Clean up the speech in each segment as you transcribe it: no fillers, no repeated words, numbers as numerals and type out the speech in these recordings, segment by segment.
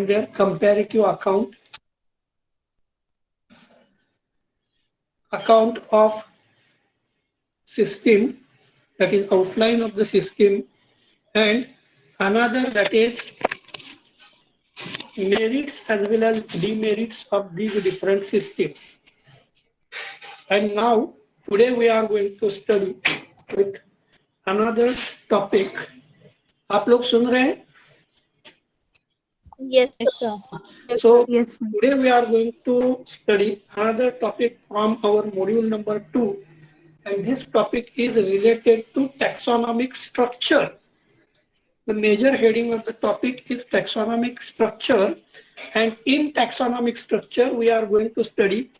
their comparative account of system, that is outline of the system, and another that is merits as well as demerits of these different systems. And now today we are going to study with another topic. आप लोग सुन रहे हैं? Yes, sir. So Yes, sir. today we are going to study another topic from our module number 2, and this topic is related to taxonomic structure. The major heading of the topic is taxonomic structure, and in taxonomic structure we are going to study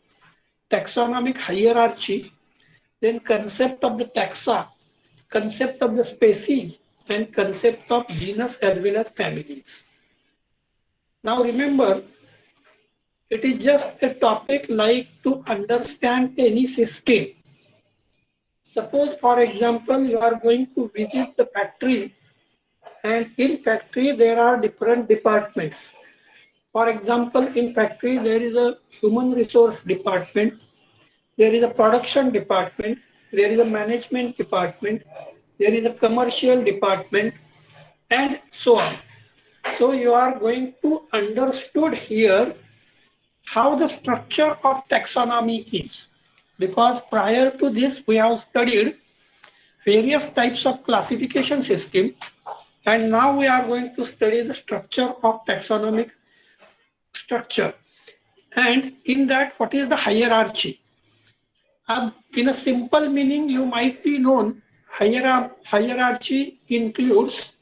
taxonomic hierarchy, then concept of the taxa, concept of the species, and concept of genus as well as families. Now remember, it is just a topic like to understand any system. Suppose, for example, you are going to visit the factory, and in factory there are different departments. For example, in factory there is a human resource department, there is a production department, there is a management department, there is a commercial department, and so on. So you are going to understood here how the structure of taxonomy is, because prior to this we have studied various types of classification system, and now we are going to study the structure of taxonomic structure, and in that what is the hierarchy. In a simple meaning, you might be known hierarchy includes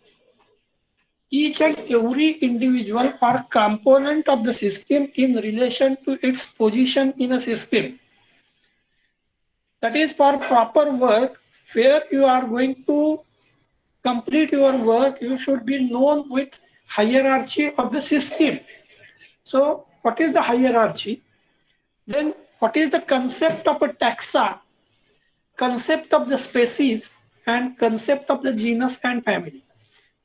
each and every individual or component of the system in relation to its position in a system. That is, for proper work, where you are going to complete your work, you should be known with hierarchy of the system. So what is the hierarchy? Then what is the concept of a taxa, concept of the species, and concept of the genus and family?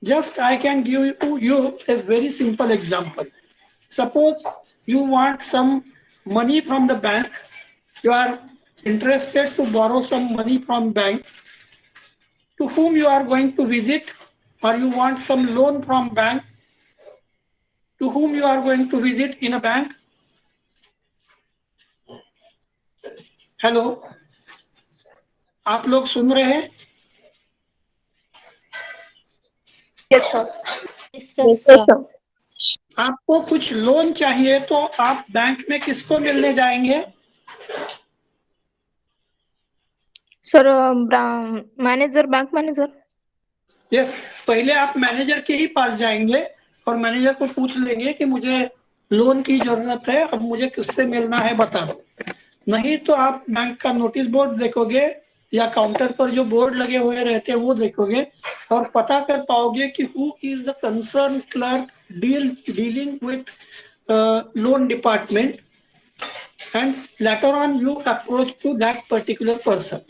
Just I can give you a very simple example. Suppose you want some money from the bank, you are interested to borrow some money from bank. To whom you are going to visit, or you want some loan from bank, to whom you are going to visit in a bank? Hello, आप लोग सुन रहे हैं? Yes, sir. Yes, sir. आपको कुछ loan चाहिए तो आप बैंक में किसको मिलने जाएंगे? Sir, manager, bank manager. Yes, पहले आप मैनेजर के ही पास जाएंगे और मैनेजर को पूछ लेंगे कि मुझे लोन की जरूरत है, अब मुझे किससे मिलना है बता दो. नहीं तो आप बैंक का नोटिस बोर्ड देखोगे या काउंटर पर जो बोर्ड लगे हुए रहते हैं वो देखोगे और पता कर पाओगे कि who is the concern clerk dealing with loan department, and later on you approach to that particular person.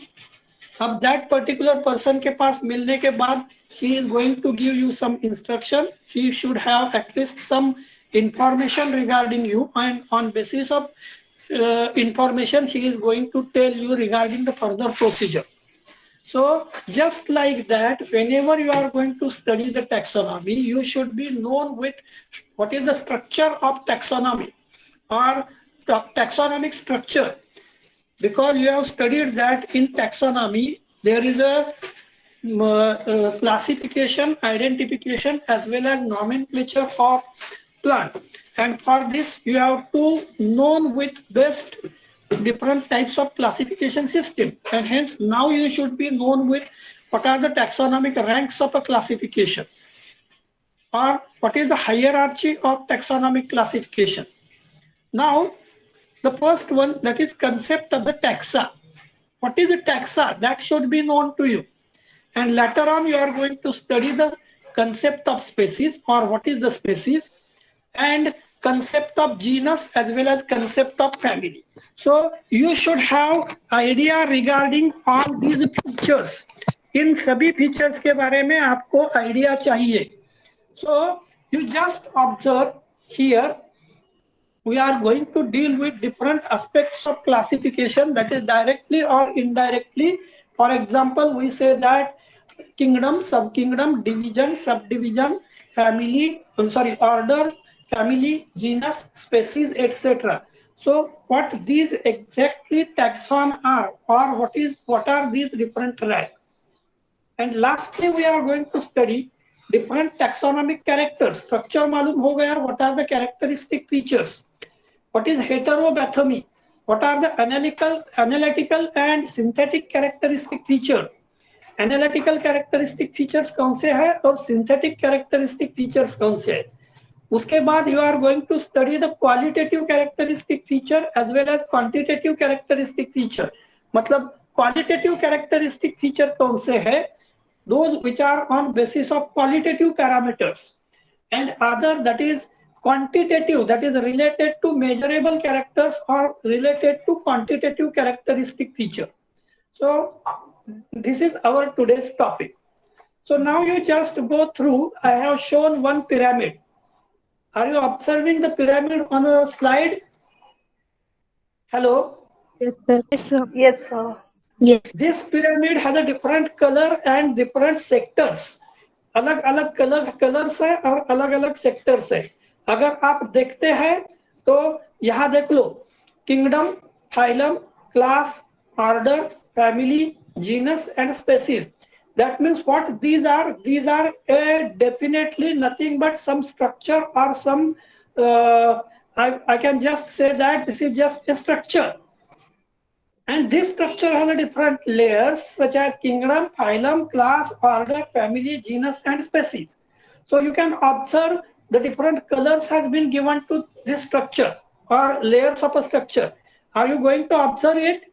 अब दैट पर्टिकुलर पर्सन के पास मिलने के बाद he is going to give you some instruction. He should have at least some information regarding you, and on basis of information he is going to tell you regarding the further procedure. So just like that, whenever you are going to study the taxonomy, you should be known with what is the structure of taxonomy or taxonomic structure, because you have studied that in taxonomy there is a classification, identification as well as nomenclature of plant, and for this you have to known with best different types of classification system, and hence now you should be known with what are the taxonomic ranks of a classification, or what is the hierarchy of taxonomic classification. Now the first one, that is concept of the taxa. What is the taxa? That should be known to you. And later on you are going to study the concept of species, or what is the species, and concept of genus as well as concept of family. So you should have idea regarding all these features. इन सभी features के बारे में आपको idea चाहिए. So you just observe here we are going to deal with different aspects of classification, that is directly or indirectly. For example, we say that kingdom, subkingdom, division, subdivision, family, order, family, genus, species, etc. So what these exactly taxon are, or what are these different ranks? And lastly, we are going to study different taxonomic characters. Structure मालूम हो गया, what are the characteristic features? What is heterobathymy? What are the analytical and synthetic characteristic feature? Analytical characteristic features कौन से हैं और synthetic characteristic features कौन से हैं? उसके बाद you are going to study the qualitative characteristic feature as well as quantitative characteristic feature. मतलब qualitative characteristic feature कौन से हैं? Those which are on basis of qualitative parameters, and other that is quantitative, that is related to measurable characters or related to quantitative characteristic feature. So this is our today's topic. So now you just go through. I have shown one pyramid. Are you observing the pyramid on a slide? Hello? Yes, sir. Yes, sir. Yes, sir. Yes. This pyramid has a different color and different sectors. अलग अलग colours है और अलग अलग sectors है. अगर आप देखते हैं तो यहाँ देख लो, kingdom, phylum, class, order, family, genus and species. That means what these are? These are definitely nothing but some structure or some. I can just say that this is just a structure. And this structure has a different layers such as kingdom, phylum, class, order, family, genus, and species. So you can observe the different colors has been given to this structure or layers of a structure. Are you going to observe it?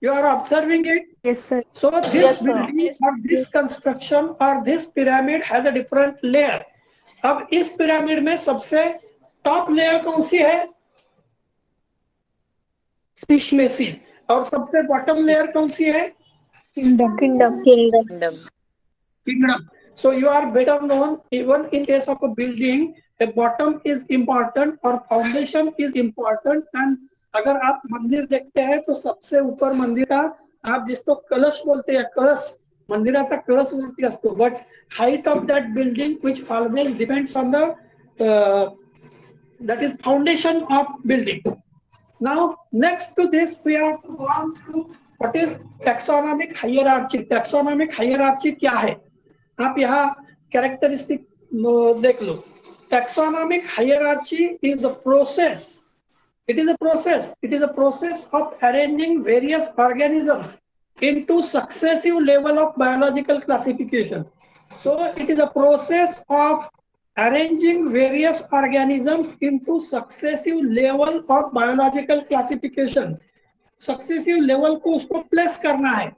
You are observing it? Yes, sir. So this building or this construction or this pyramid has a different layer. अब इस pyramid में सबसे top layer कौन सी है? Species. और सबसे bottom layer कौन सी है? Kingdom. Kingdom. So you are better known. Even in case of a building, the bottom is important or foundation is important. And अगर आप मंदिर देखते हैं तो सबसे ऊपर मंदिर का आप जिसको कलश बोलते हैं, कलश, मंदिराचा कलश वरती असतो. But height of that building which always depends on the that is foundation of building. Now next to this we have gone through what is taxonomic hierarchy. Taxonomic hierarchy क्या है? आप यहाँ characteristic देख लो. Taxonomic hierarchy is the process. It is a process. It is a process of arranging various organisms into successive level of biological classification. So it is a process of arranging various organisms into successive level of biological classification. Successive level को उसको place करना है.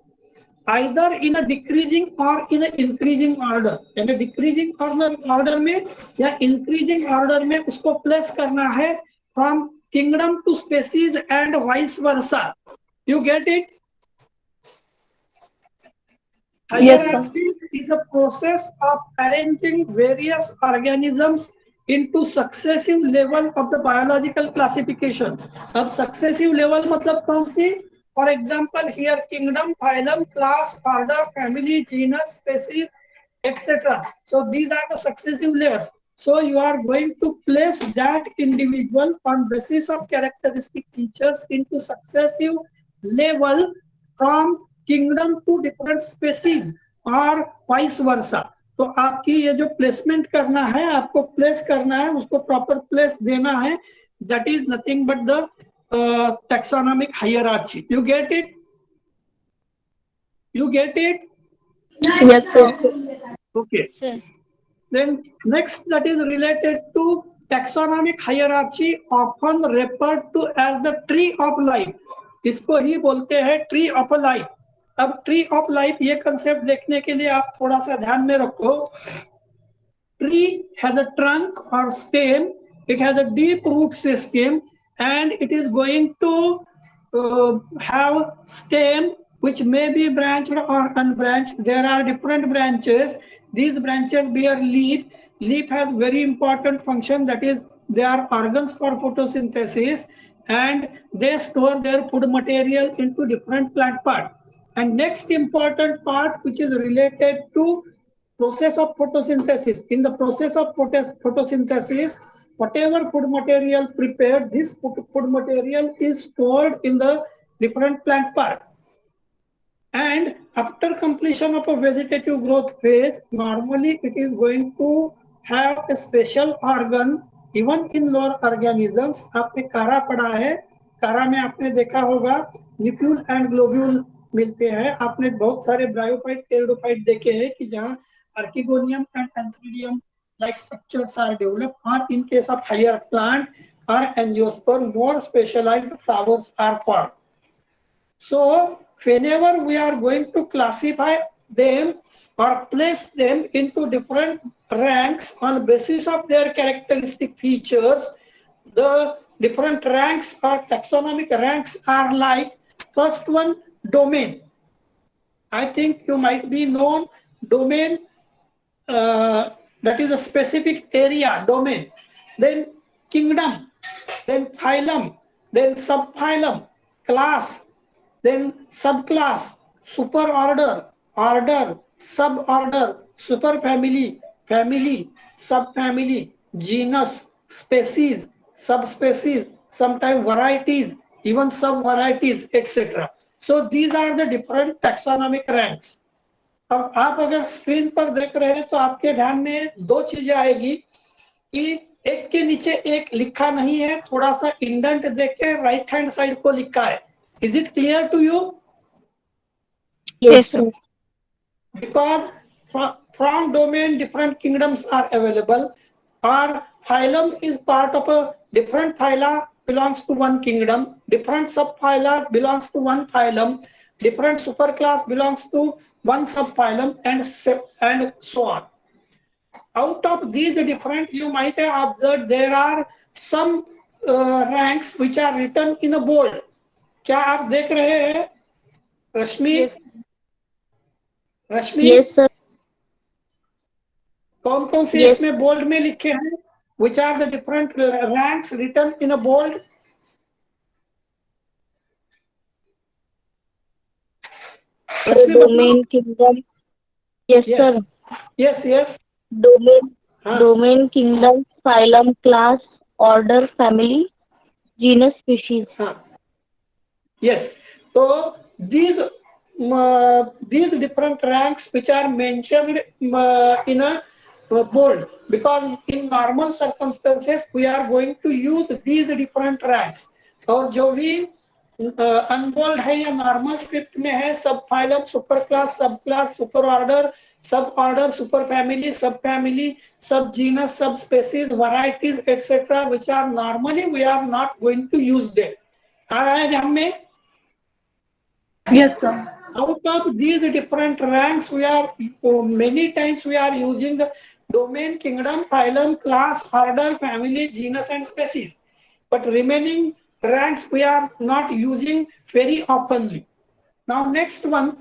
Either in a decreasing or in a increasing order. यानी decreasing order में या increasing order में उसको place करना है from kingdom to species and vice versa. You get it? Hierarchy is a process of arranging various organisms into successive level of the biological classification. अब successive level मतलब कौन सी? For example, here kingdom, phylum, class, order, family, genus, species, etc. So these are the successive layers. So you are going to place that individual on basis of characteristic features into successive level from kingdom to different species or vice versa. तो आपकी ये जो placement करना है, आपको place करना है, उसको proper place देना है. That is nothing but the taxonomic hierarchy. You get it? You get it? Yes, sir. Okay. Sir. Then next that is related to taxonomic hierarchy, often referred to as the tree of life. इसको ही बोलते हैं tree of life. अब tree of life ये concept देखने के लिए आप थोड़ा सा ध्यान में रखो. Tree has a trunk or stem. It has a deep root system and it is going to have stem which may be branched or unbranched. There are different branches. These branches bear leaf. leaf has very important function, that is they are organs for photosynthesis and they store their food material into different plant part. And next important part which is related to process of photosynthesis. In the process of photosynthesis, whatever food material prepared, this food material is stored in the different plant part. And after completion of a vegetative growth phase, normally it is going to have a special organ. Even in lower organisms, आपने कारा पढ़ा है, कारा में आपने देखा होगा न्यूक्लियल and globule मिलते हैं. आपने बहुत सारे ब्रायोफाइट टेरिडोफाइट देखे हैं कि जहाँ archegonium and antheridium like structures are developed, or in case of higher plant or angiosperm, more specialized flowers are formed. So whenever we are going to classify them or place them into different ranks on basis of their characteristic features, the different ranks or taxonomic ranks are like, first one, domain. I think you might be known domain, that is a specific area, domain. Then kingdom, then phylum, then subphylum, class, then subclass, superorder, order, suborder, superfamily, family, subfamily, genus, species, subspecies, sometimes varieties, even subvarieties, etc. So these are the different taxonomic ranks. अब आप अगर screen पर देख रहे हैं तो आपके ध्यान में दो चीजें आएगी कि एक के नीचे एक लिखा नहीं है, थोड़ा सा इंडेंट देख के राइट हैंड साइड को लिखा है. Is it clear to you? Yes, sir. Because from domain different kingdoms are available, or phylum is part of a different phyla belongs to one kingdom, different subphyla belongs to one phylum, different superclass belongs to one subphylum, and so on. Out of these different, you might have observed there are some ranks which are written in a bold. क्या आप देख रहे हैं रश्मि? रश्मि, Yes, sir. कौन कौन से Yes. इसमें bold में लिखे हैं? Which are the different ranks written in a bold? Rashmi Domain, kingdom. Yes, Yes. sir. Yes. Domain, हाँ. domain, kingdom, phylum, class, order, family, genus, species. हाँ. Yes. So these different ranks which are mentioned in a bold, because in normal circumstances we are going to use these different ranks. और जो भी unbold है या normal script में है, subphylum, superclass, subclass, superorder, suborder, superfamily, subfamily, subgenus, subspecies, varieties etcetera, which are normally we are not going to use them. आ रहा है ध्यान में? Yes, sir. Out of these different ranks, we are many times we are using the domain, kingdom, phylum, class, order, family, genus, and species. But remaining ranks we are not using very oftenly. Now next one,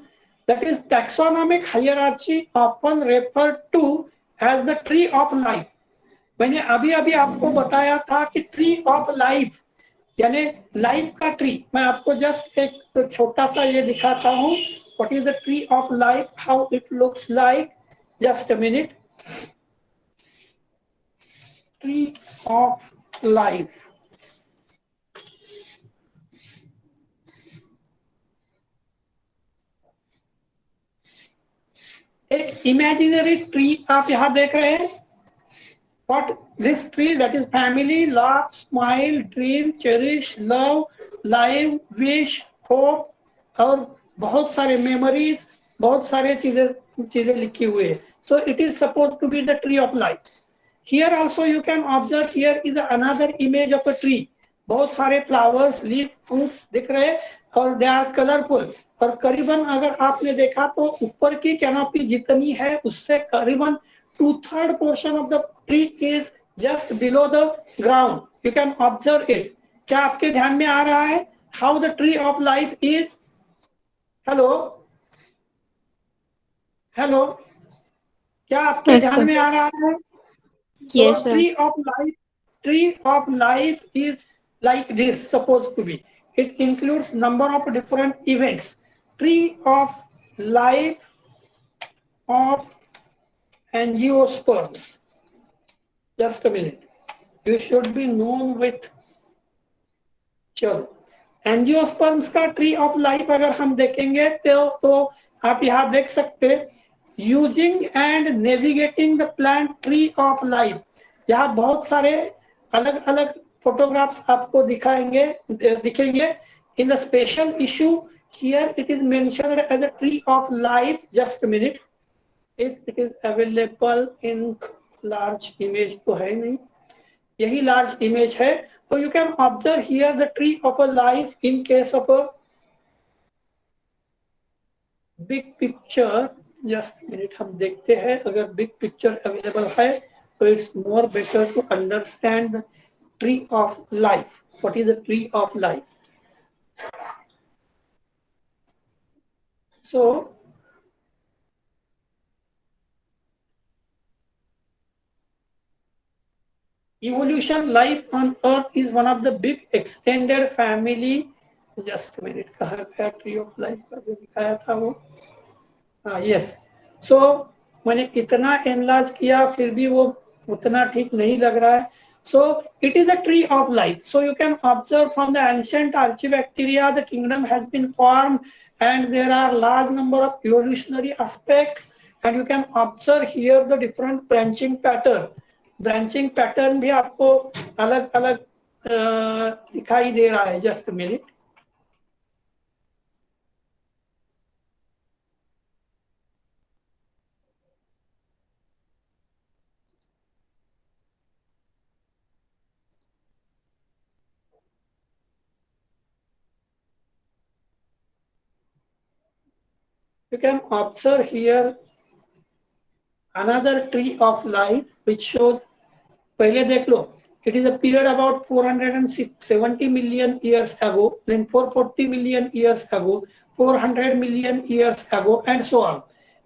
that is taxonomic hierarchy, often referred to as the tree of life. मैंने अभी अभी आपको बताया था कि tree of life यानी life का tree. मैं आपको जस्ट एक छोटा सा ये दिखाता हूँ. What is the tree of life, how it looks like. Just a minute. Tree of life. एक इमेजिनरी ट्री आप यहां देख रहे हैं. What this tree, that is family, laugh, smile, dream, cherish, love, live, wish, hope, और बहुत सारे memories, बहुत सारे चीजें लिखी हुई है. So it is supposed to be the tree of life. Here also you can observe, here is another image of a tree. बहुत सारे फ्लावर्स, लीफ, फ्रूट्स दिख रहे हैं और दे आर कलरफुल. और करीबन अगर आपने देखा तो ऊपर की कैनोपी जितनी है उससे करीबन 2/3 portion of the tree is just below the ground. You can observe it. क्या आपके ध्यान में आ रहा है how the tree of life is? Hello? क्या आपके ध्यान में आ रहा है? Yes, So sir. tree of life is like this supposed to be. It includes number of different events. Tree of life of angiosperms. Just a minute. You should be known with. चलो angiosperms का tree of life अगर हम देखेंगे तो आप यहाँ देख सकते using and navigating the plant tree of life. यहाँ बहुत सारे अलग अलग फोटोग्राफ्स आपको दिखेंगे in the special issue here it is mentioned as a tree of life. Just minute, if it is available in large image तो है नहीं, यही लार्ज इमेज है। तो you can observe here the tree of a life in case of a big picture. Just minute, हम देखते हैं अगर बिग पिक्चर अवेलेबल है तो it's more better to understand the tree of life. What is the tree of life? So evolution life on earth is one of the big extended family। Just minute, कहाँ गया tree of life का जो दिखाया था वो? Yes. सो मैंने इतना enlarge किया फिर भी वो उतना ठीक नहीं लग रहा है। So it is a tree of life. So you can observe from the ancient Archaebacteria, the kingdom has been formed and there are large number of evolutionary aspects and you can observe here the different branching pattern। Branching pattern भी आपको अलग अलग दिखाई दे रहा है। Just minute, you can observe here another tree of life which shows, पहले देख लो, it is a period about 470 million years ago, then 440 million years ago, 400 million years ago, and so on.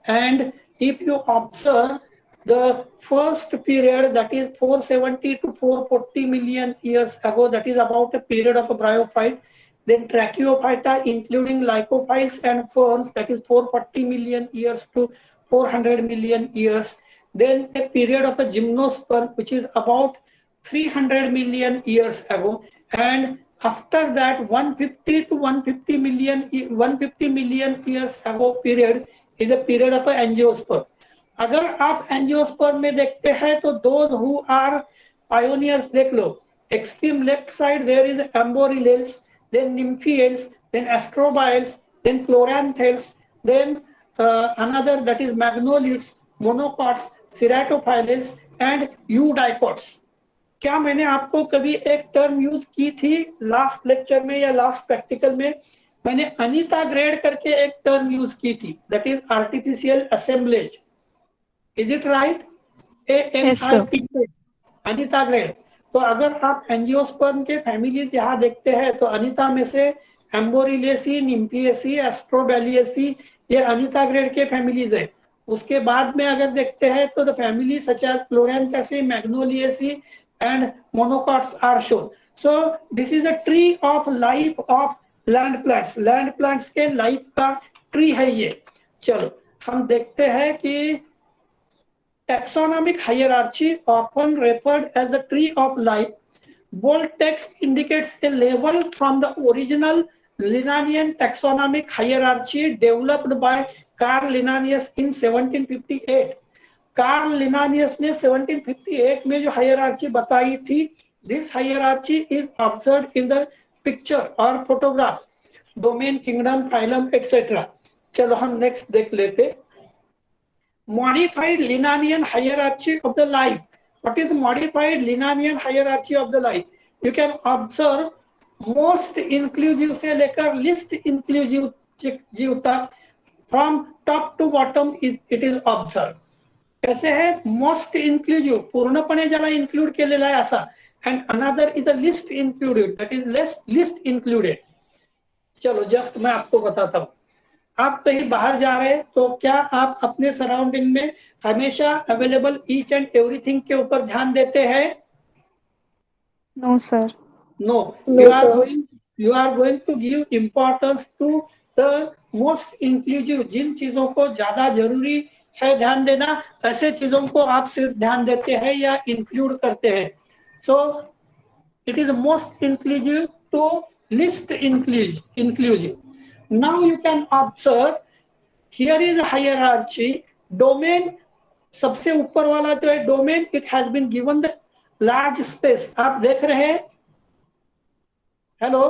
And if you observe the first period, that is 470 to 440 million years ago, that is about a period of a bryophyte. Then Tracheophyta, including lycophytes and ferns, that is 440 million years to 400 million years. Then a period of a gymnosperm, which is about 300 million years ago. And after that, 150 to 150 million years ago period is a period of a angiosperm। अगर आप angiosperm में देखते हैं तो those who are pioneers देख लो, extreme left side there is Amborillales, then Nymphaeals, then Astrobials, then Chloranthales, then another that is Magnolids, Monocots, Ceratophyllales and Eudicots। क्या मैंने आपको कभी एक टर्म यूज की थी लास्ट लेक्चर में या लास्ट प्रैक्टिकल में? मैंने अनीता ग्रेड करके एक टर्म यूज की थी, that is artificial assemblage. Is it right? ANITA, Anita grade. तो अगर आप एंजियोस्पर्म के फैमिलीज यहाँ देखते हैं तो अनीता में से एम्बोरिलेसी, निम्फिएसी, एस्ट्रोबैलिएसी ये अनीता ग्रेड के फैमिलीज है। उसके बाद में अगर देखते हैं तो the family such as Chloranthaceae, Magnoliaceae and monocots are shown. So this is the tree of life of land plants. Land plants के लाइफ का ट्री है ये। चलो हम देखते हैं कि taxonomic hierarchy, often referred as the tree of life. Bold text indicates a level from the original Linnaean taxonomic hierarchy developed by Carl Linnaeus in 1758। Carl Linnaeus ने 1758 में जो हायरार्ची बताई थी, this hierarchy is observed in the picture और photographs, domain, kingdom, phylum etcetera. चलो हम next देख लेते। Modified Linnaean hierarchy of the life। What is the modified Linnaean hierarchy of the life? You can observe most inclusive से लेकर least inclusive तक, from top to bottom it is observed। कैसे है? Most inclusive, पूर्णपणे ज्याला include केलेला आहे असा, and another is the least included, that is least included। चलो जस्ट मैं आपको बताता हूँ। आप कहीं बाहर जा रहे हैं तो क्या आप अपने सराउंडिंग में हमेशा अवेलेबल ईच एंड एवरीथिंग के ऊपर ध्यान देते हैं? No, sir. No, No, sir. you are going to give importance to the most inclusive, जिन चीजों को ज्यादा जरूरी है ध्यान देना, ऐसे चीजों को आप सिर्फ ध्यान देते हैं या इंक्लूड करते हैं. So it is most inclusive to least inclusive. Now you can observe here is a hierarchy. Domain सबसे ऊपर वाला जो है domain, it has been given the large space. आप देख रहे हैं? हेलो,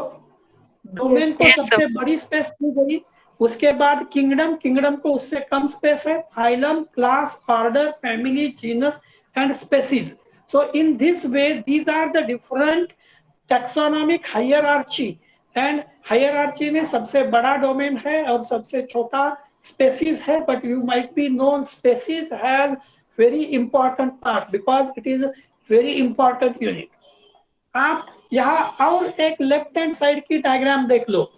डोमेन को सबसे बड़ी स्पेस दी गई. उसके बाद किंगडम को उससे कम स्पेस है. Phylum, class, order, family, genus and species. So in this way these are the different taxonomic hierarchy. And hierarchy में सबसे बड़ा डोमेन है और सबसे छोटा स्पेसीज है. But you might be known species has very important part because it is very important unit. आप यहाँ और एक लेफ्ट हैंड साइड की डायग्राम देख लो.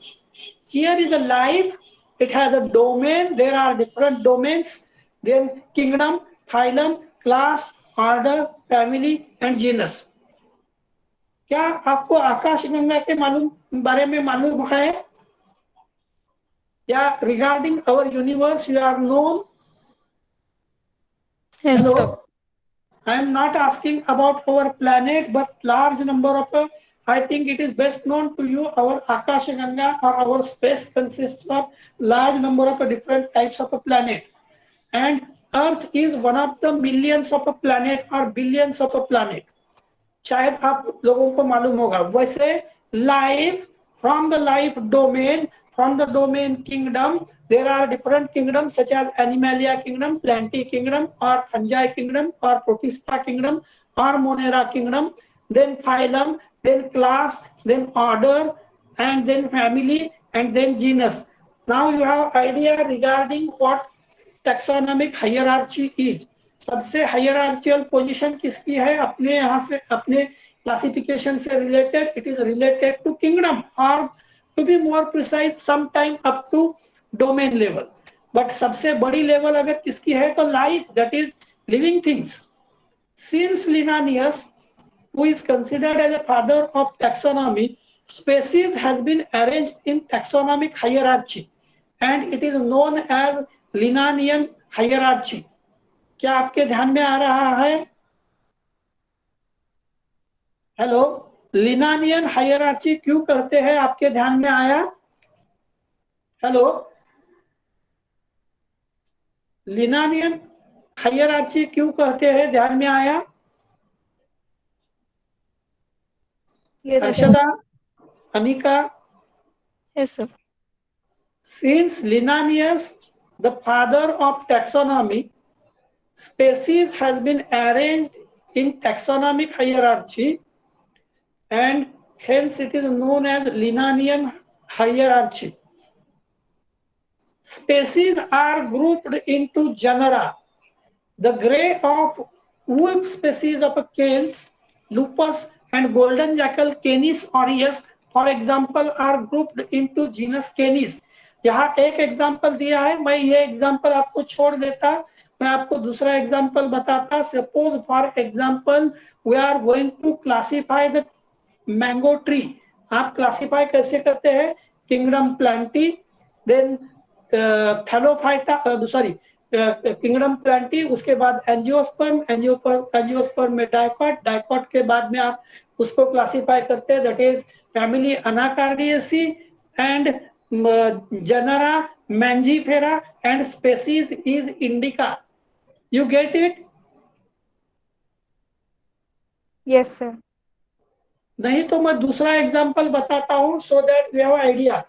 Here is a life, it has a domain, there are different domains, then kingdom, phylum, class, order, family and genus. क्या आपको आकाशगंगा के बारे में मालूम है? या regarding our universe you are known? Yes, hello, sir. I am not asking about our planet, but large number of, I think it is best known to you, our Akashaganga or our space consists of large number of different types of a planet. And Earth is one of the millions of a planet or billions of a planet. शायद आप लोगों को मालूम होगा. वैसे life from the life domain, from the domain kingdom, there are different kingdoms such as Animalia kingdom, Plantae kingdom, or Fungi kingdom, or Protista kingdom, or Monera kingdom, then phylum, then class, then order, and then family, and then genus. Now you have idea regarding what taxonomic hierarchy is. सबसे हायरार्चिकल position किसकी है? अपने यहाँ से, अपने classification से related, it is related to kingdom और to be more precise sometime up to domain level. But सबसे बड़ी लेवल अगर किसकी है तो life, that is living things. Since Linnaeus, who is considered as a father of taxonomy, species has been arranged in taxonomic hierarchy and it is known as Linnaean hierarchy. क्या आपके ध्यान में आ रहा है? हेलो, लिनानियन हायरार्ची क्यों करते हैं, आपके ध्यान में आया? हेलो, लिनानियन हायरार्ची क्यों कहते हैं, ध्यान में आया? Yes, sir. Harshada, Anika. Yes, sir. Since Linnaeus, the father of taxonomy, species has been arranged in taxonomic hierarchy and hence it is known as Linnaean hierarchy. Species are grouped into genera. The grey of wolf species of canis, lupus, and golden jackal canis aureus, for example, are grouped into genus canis. यहाँ एक example दिया है, मैं ये example आपको छोड़ देता, मैं आपको दूसरा एग्जाम्पल बताता. Suppose for example we are going to classify the mango tree. आप क्लासिफाई कैसे करते हैं? Kingdom Plantae, then Thallophyta, sorry kingdom Plantae, उसके बाद एंजियोस्पर्म, एंजियोस्पर्म में डाइकॉट, डाइकॉट के बाद में आप उसको क्लासिफाई करते हैं, that is family Anacardiaceae and genera Mangifera and species is indica. You get it? Yes, sir. नहीं तो मैं दूसरा एग्जांपल बताता हूं so that we have idea.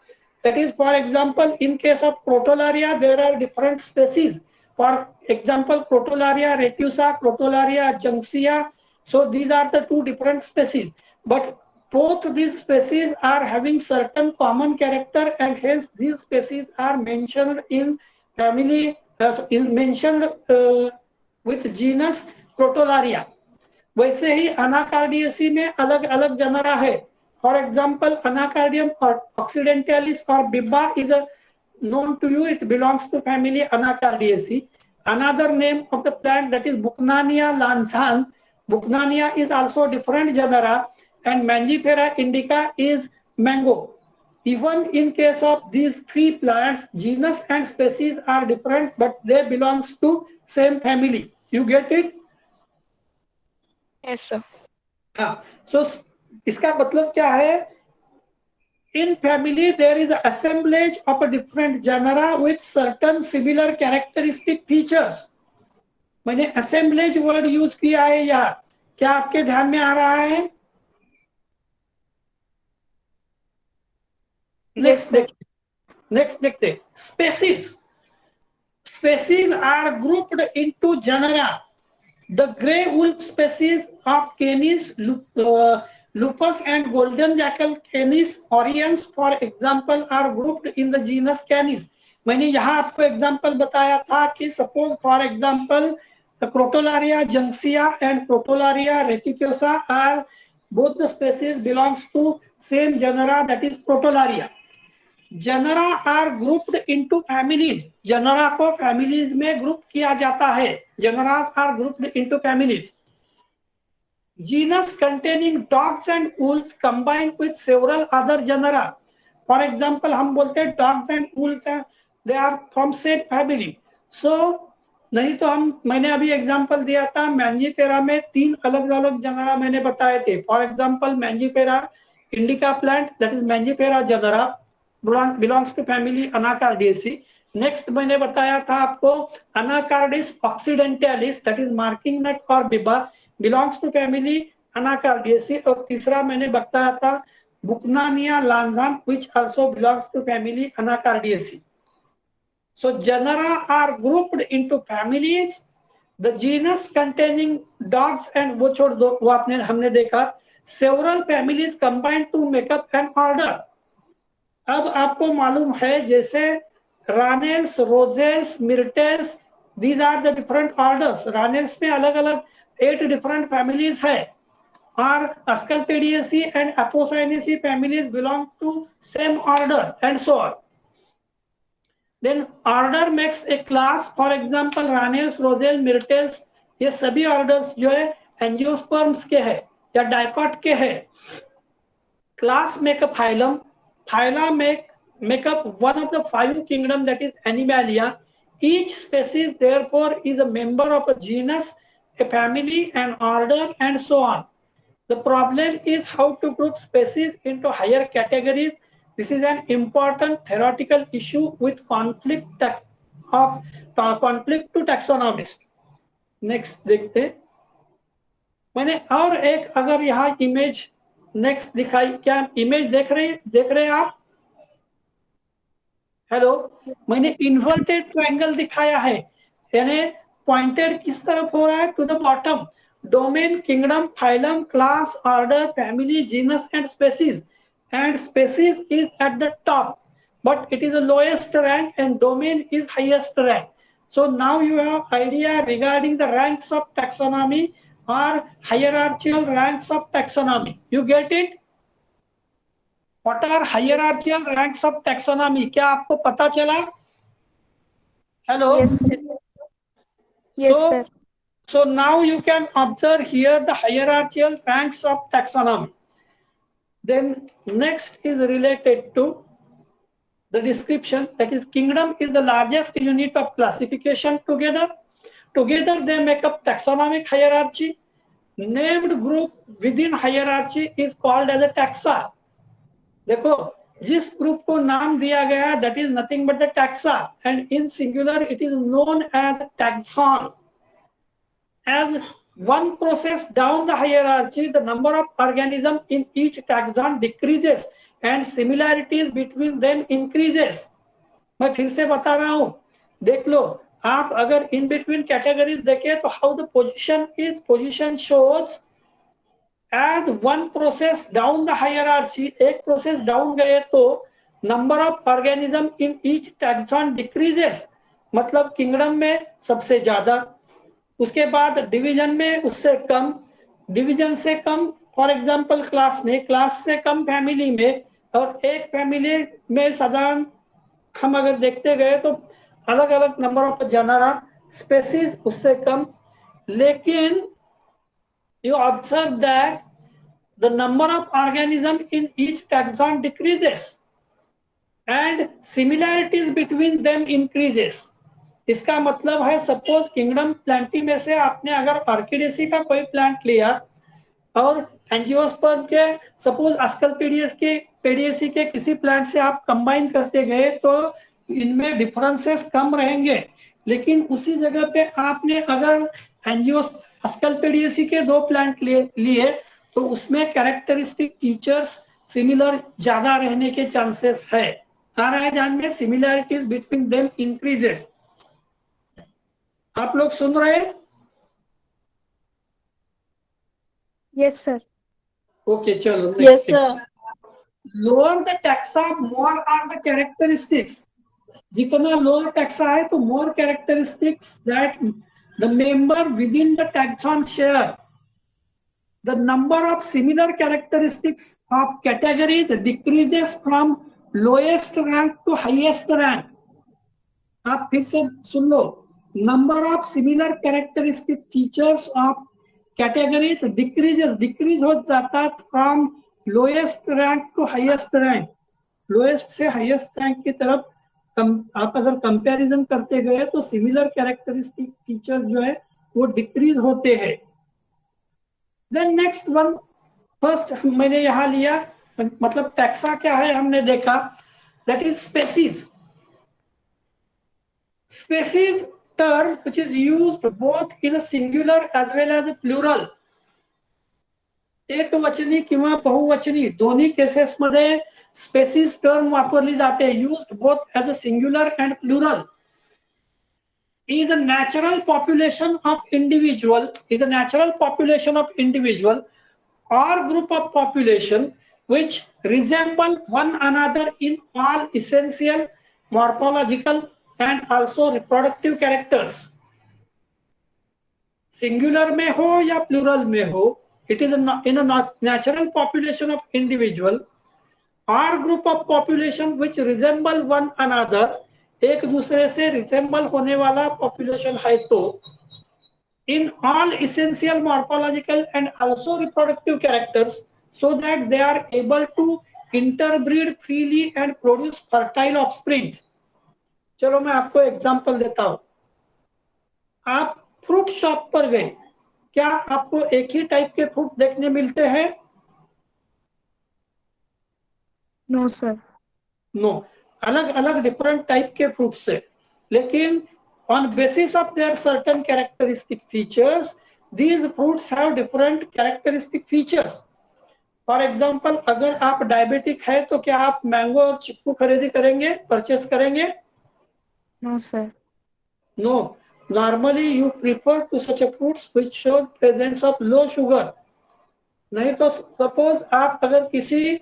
That is, for example, in case of Crotalaria, there are different species. For example, Crotalaria retusa, Crotalaria juncea. So these are the two different species. But both these species are having certain common character, and hence these species are mentioned in family, mentioned with genus Crotalaria. वैसे ही अनाकार्डियेसी में अलग अलग genera है. For example, Anacardium occidentalis or Bibba is a known to you, it belongs to family Anacardiaceae. Another name of the plant, that is Buchnania lanshan. Buchnania is also different genera, and Mangifera indica is mango. Even in case of these three plants, genus and species are different, but they belongs to same family. You get it? Yes, sir. हाँ, so इसका मतलब क्या है? In family, there is an assemblage of a different genera with certain similar characteristic features. मैंने assemblage word use किया है यहाँ, क्या आपके ध्यान में आ रहा है? Yes, sir. Next देखते, species. Species are grouped into genera. The grey wolf species of Canis lupus and golden jackal Canis oriens, for example, are grouped in the genus Canis. मैंने यहाँ आपको एग्जाम्पल बताया था कि suppose for example Crotalaria junxia and Crotalaria reticulosa are both the species belongs to same genera, that is Crotalaria. Genera are grouped into families. Genera को families में group किया जाता है. Genera are grouped into families. Genus containing dogs and wolves combined with several other genera. For example, हम बोलते हैं dogs and wolves, they are from same family. So नहीं तो मैंने अभी एग्जांपल दिया था, मैंजीफेरा में 3 अलग अलग जनरा मैंने बताए थे. For example Mangifera indica plant, that is Mangifera genera, belongs to family Anacardiaceae. Next मैंने बताया था आपको Anacardius occidentalis, that is marking nut और बिबा, belongs to family Anacardiaceae. और तीसरा मैंने बताया था Buchnania lanshan, which also belongs to family Anacardiaceae. So genera are grouped into families. The genus containing dogs and वो छोड़ दो, वो हमने देखा. Several families combined to make up an order. अब आपको मालूम है जैसे रानेल्स, रोजेल्स, मिर्टेल्स, these are the different orders. रानेल्स में अलग अलग 8 different families है, और Asclepiadaceae and Apocynaceae families belong to same order, and so on. Then order makes a class. For example, Ranels, Roselle, Myrtles, ये सभी orders जो है angiosperms के है या dicot के है. Class make a phylum. Phyla make up one of the 5 kingdom, that is Animalia. Each species therefore is a member of a genus, a family, an order, and so on. The problem is how to group species into higher categories. This is an important theoretical issue with conflict to taxonomists. Next देखते, मैंने और एक अगर यहाँ image next दिखाई, क्या image देख रहे हैं आप? हेलो, मैंने इन्वर्टेड ट्रायंगल दिखाया है, यानी पॉइंटेड किस तरफ हो रहा है? To the bottom. Domain, kingdom, phylum, class, order, family, genus and species. And species is at the top, but it is the lowest rank, and domain is highest rank. So now you have idea regarding the ranks of taxonomy or hierarchical ranks of taxonomy. You get it? What are hierarchical ranks of taxonomy? क्या आपको पता चला? Hello? Yes, sir. So now you can observe here the hierarchical ranks of taxonomy. Then next is related to the description, that is kingdom is the largest unit of classification. Together they make up taxonomic hierarchy. Named group within hierarchy is called as a taxa. देखो, जिस group को नाम दिया गया, that is nothing but the taxa, and in singular it is known as taxon. As one process down the hierarchy, the number of organisms in each taxon decreases and similarities between them increases. मैं फिर से बता रहा हूं, देख लो आप, अगर in between categories देखें तो how the position shows as one process down the hierarchy, एक process down गए तो number of organism in each taxon decreases, मतलब किंगडम में सबसे ज्यादा, उसके बाद डिवीजन में उससे कम, डिवीजन से कम फॉर एग्जांपल क्लास में, क्लास से कम फैमिली में, और एक फैमिली में साधारण हम अगर देखते गए तो अलग अलग नंबर ऑफ जनरा, स्पेसीज उससे कम, लेकिन you observe that the number of organisms in each taxon decreases and similarities between them increases. इसका मतलब है सपोज किंगडम प्लांटी में से आपने अगर ऑर्किडेसी का कोई प्लांट लिया और एंजियोस्पर्म के सपोज अस्कलपेडियस के पेडियसी के किसी प्लांट से आप कंबाइन करते गए तो इनमें डिफरेंसेस कम रहेंगे, लेकिन उसी जगह पे आपने अगर एंजियोस अस्कलपेडियसी के दो प्लांट लिए तो उसमें कैरेक्टरिस्टिक फीचर्स सिमिलर ज्यादा रहने के चांसेस है। आ रहा है ध्यान में? Similarities between them increases. आप लोग सुन रहे हैं? Yes, sir. ओके चलो Yes, sir. Lower the taxa more are the characteristics. जितना लोअर टैक्सा है तो more characteristics that the member within the taxon share. The number of similar characteristics of categories decreases from lowest rank to highest rank. आप फिर से सुन लो, number of similar characteristic features of categories decrease हो जाता from lowest rank to highest rank. Lowest से highest rank की तरफ आप अगर कंपैरिजन करते गए तो सिमिलर कैरेक्टरिस्टिक फीचर जो है वो डिक्रीज होते हैं। देन नेक्स्ट वन, फर्स्ट मैंने यहां लिया, मतलब टैक्सा क्या है हमने देखा, that is species. Species term which is used both in a singular as well as a plural. एकवचनी किंवा बहुवचनी दोन्ही केसेस मध्ये स्पेसीज टर्म वापरली जाते, used both as a singular and plural. Is a natural population of individual or group of population which resemble one another in all essential morphological and also reproductive characters. Singular में हो या plural में हो, it is in a natural population of individual or group of population which resemble one another, एक दूसरे से resemble होने वाला पॉपुलेशन है तो in all essential morphological and also reproductive characters so that they are able to interbreed freely and produce fertile offsprings. चलो मैं आपको एग्जांपल देता हूं। आप फ्रूट शॉप पर गए, क्या आपको एक ही टाइप के फ्रूट देखने मिलते हैं? No, sir. नो, अलग अलग डिफरेंट टाइप के फ्रूट्स है, लेकिन on basis of their certain characteristic features these fruits have different characteristic features. For example, अगर आप डायबिटिक है तो क्या आप मैंगो और चिक्कू खरीदी करेंगे, परचेस करेंगे? No, sir. No, normally you prefer to such a fruits which shows presence of low sugar. नहीं तो सपोज आप अगर किसी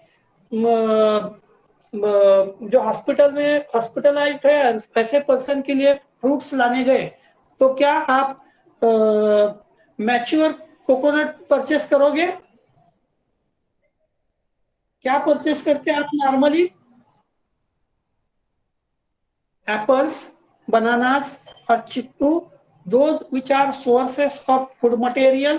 जो हॉस्पिटल में हॉस्पिटलाइज्ड है ऐसे पर्सन के लिए फ्रूट्स लाने गए तो क्या आप मैच्योर कोकोनट परचेस करोगे? क्या परचेस करते हैं आप normally? apples, bananas or chickpea, those which are sources of food material,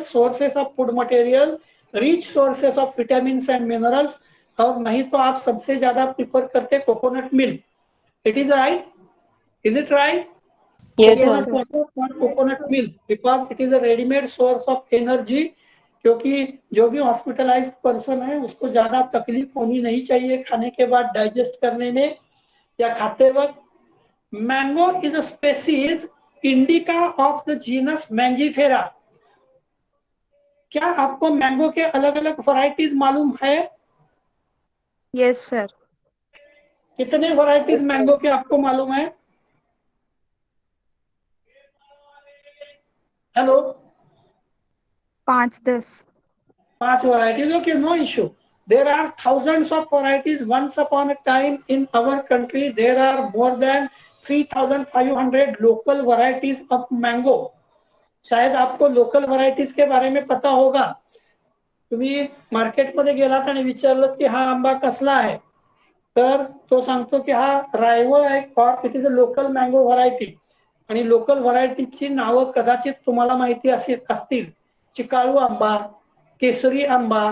rich sources of vitamins and minerals, और नहीं तो आप सबसे ज्यादा प्रिफर करते coconut milk. It is right? Is it right? Yes, sir. Coconut milk because it is a readymade source of energy, क्योंकि जो भी हॉस्पिटलाइज्ड पर्सन है उसको ज्यादा तकलीफ होनी नहीं चाहिए खाने के बाद डाइजेस्ट करने में या खाते वक्त। Mango is a species indica of the genus Mangifera. क्या आपको मैंगो के अलग अलग वैरायटीज मालूम है? Yes, sir. कितने वैरायटीज मैंगो के आपको मालूम है? Hello, 5-10. 5 varieties. Okay, no issue. There are thousands of varieties. Once upon a time in our country there are more than 3,500 local varieties of mango. शायद आपको लोकल व्हरायटीज के बारे में पता होगा। तुम्ही मार्केट मध्ये गेलात आणि विचारलं की हा आंबा कसला आहे तर तो सांगतो की हा रायवळ आहे और it is a local mango variety. आणि लोकल व्हरायटीची नावं कदाचित तुम्हाला माहिती असतील. चिकाळू आंबा, केसरी आंबा,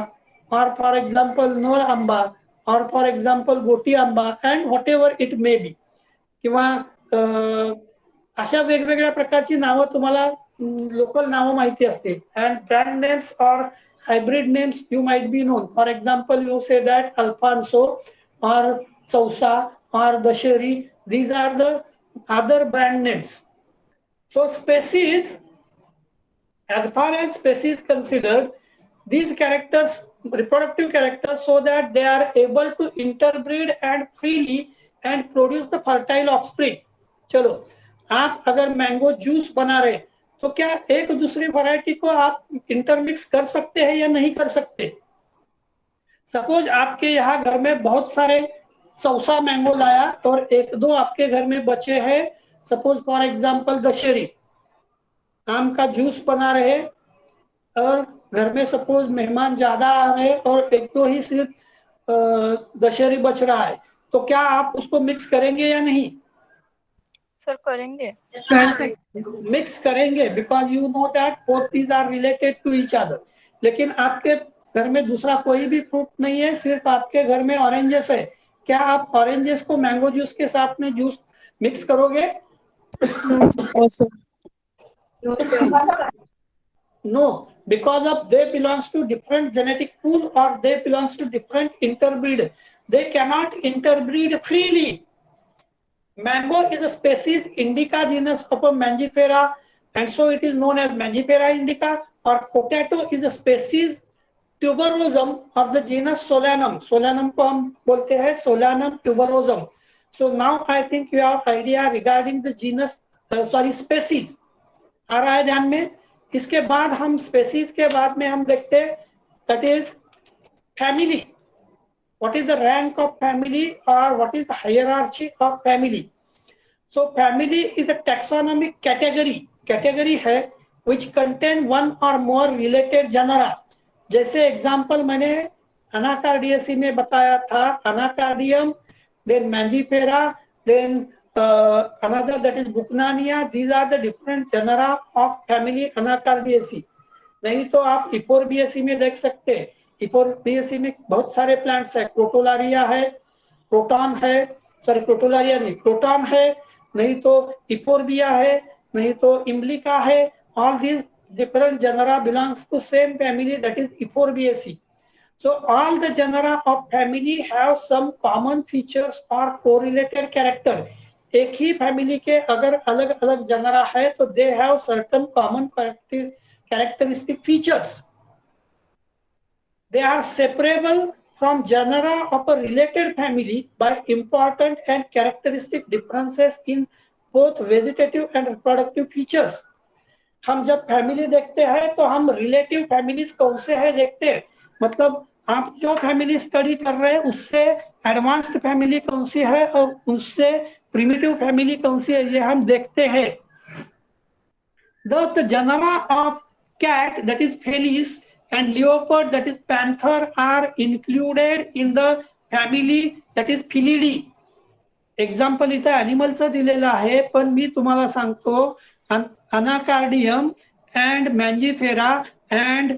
और फॉर एक्झाम्पल नळ आंबा, और फॉर एक्झाम्पल गोटी आंबा and what ever it may B. किंवा अशा वेगवेगळ्या प्रकारची नावं तुम्हाला लोकल नावं माहिती असतील. अँड ब्रँड नेम्स और hybrid names you might be known. For example you say that Alfonso और चौसा और दशेरी, these are the other brand names. So species, as far as species considered, these characters, reproductive characters, so that they are able to interbreed and freely and produce the fertile offspring. चलो, आप अगर mango juice बना रहे तो क्या एक दूसरी variety को आप इंटरमिक्स कर सकते हैं या नहीं कर सकते? सपोज आपके यहाँ घर में बहुत सारे चौसा मैंगो लाया और एक दो आपके घर में बचे हैं, सपोज फॉर एग्जांपल दशहरी, आम का जूस बना रहे और घर में सपोज मेहमान ज्यादा आ रहे और एक दो ही सिर्फ दशहरी बच रहा है, तो क्या आप उसको मिक्स करेंगे या नहीं? सर करेंगे। कर सकते। मिक्स करेंगे because you know that both these are related to each other. लेकिन आपके घर में दूसरा कोई भी फ्रूट नहीं है, सिर्फ आपके घर में ऑरेंजेस है. क्या आप ऑरेंजेस को मैंगो जूस के साथ में जूस मिक्स करोगे? No, because of they belongs to different genetic pool or they belongs to different interbreed. They cannot interbreed freely. Mango is a species indica genus of a Mangifera, and so it is known as Mangifera indica. Or potato is a species tuberosum of the genus Solanum. Solanum को हम बोलते हैं Solanum tuberosum. So now I think you have idea regarding the genus, species. आ रहा है ध्यान में? इसके बाद हम स्पेसीज के बाद में हम देखते हैं that is family. What is the rank of family और what is the hierarchy of family? So family is a taxonomic category है which contain one or more related genera. जैसे एग्जांपल मैंने अनाकार्डियेसी में बताया था, Anacardium, then Mangifera, then another that is Buchnania. These are the different genera of family Anacardiaceae. नहीं तो आप इपोरबिएसी में देख सकते हैं. इपोरबिएसी में बहुत सारे प्लांट्स है. क्रोटोलारिया है, क्रोटॉन है, सॉरी क्रोटोलारिया नहीं, क्रोटॉन है, नहीं तो इपोरबिया है, नहीं तो इम्ब्लिका है. All these different genera belongs to same family, that is Iporbiaceae. So all the genera of family have some common features or correlated character. एक ही फैमिली के अगर अलग अलग जनरा है तो they have certain common characteristic features. They are separable from genera of a related family by important and characteristic differences in both vegetative and reproductive features. हम जब family देखते हैं तो हम रिलेटिव फैमिलीज कौन से है देखते हैं. मतलब आप जो फैमिली स्टडी कर रहे हैं उससे एडवांस्ड फैमिली कौन सी है और उससे प्रिमिटिव फैमिली कौन सी है, ये हम देखते हैं. The genera of cat, that is Felis, and leopard, that is panther, are included in the family that is Felidae. Example इथे अॅनिमलचं दिलेलं आहे, पण मी तुम्हाला सांगतो Anacardium and Mangifera and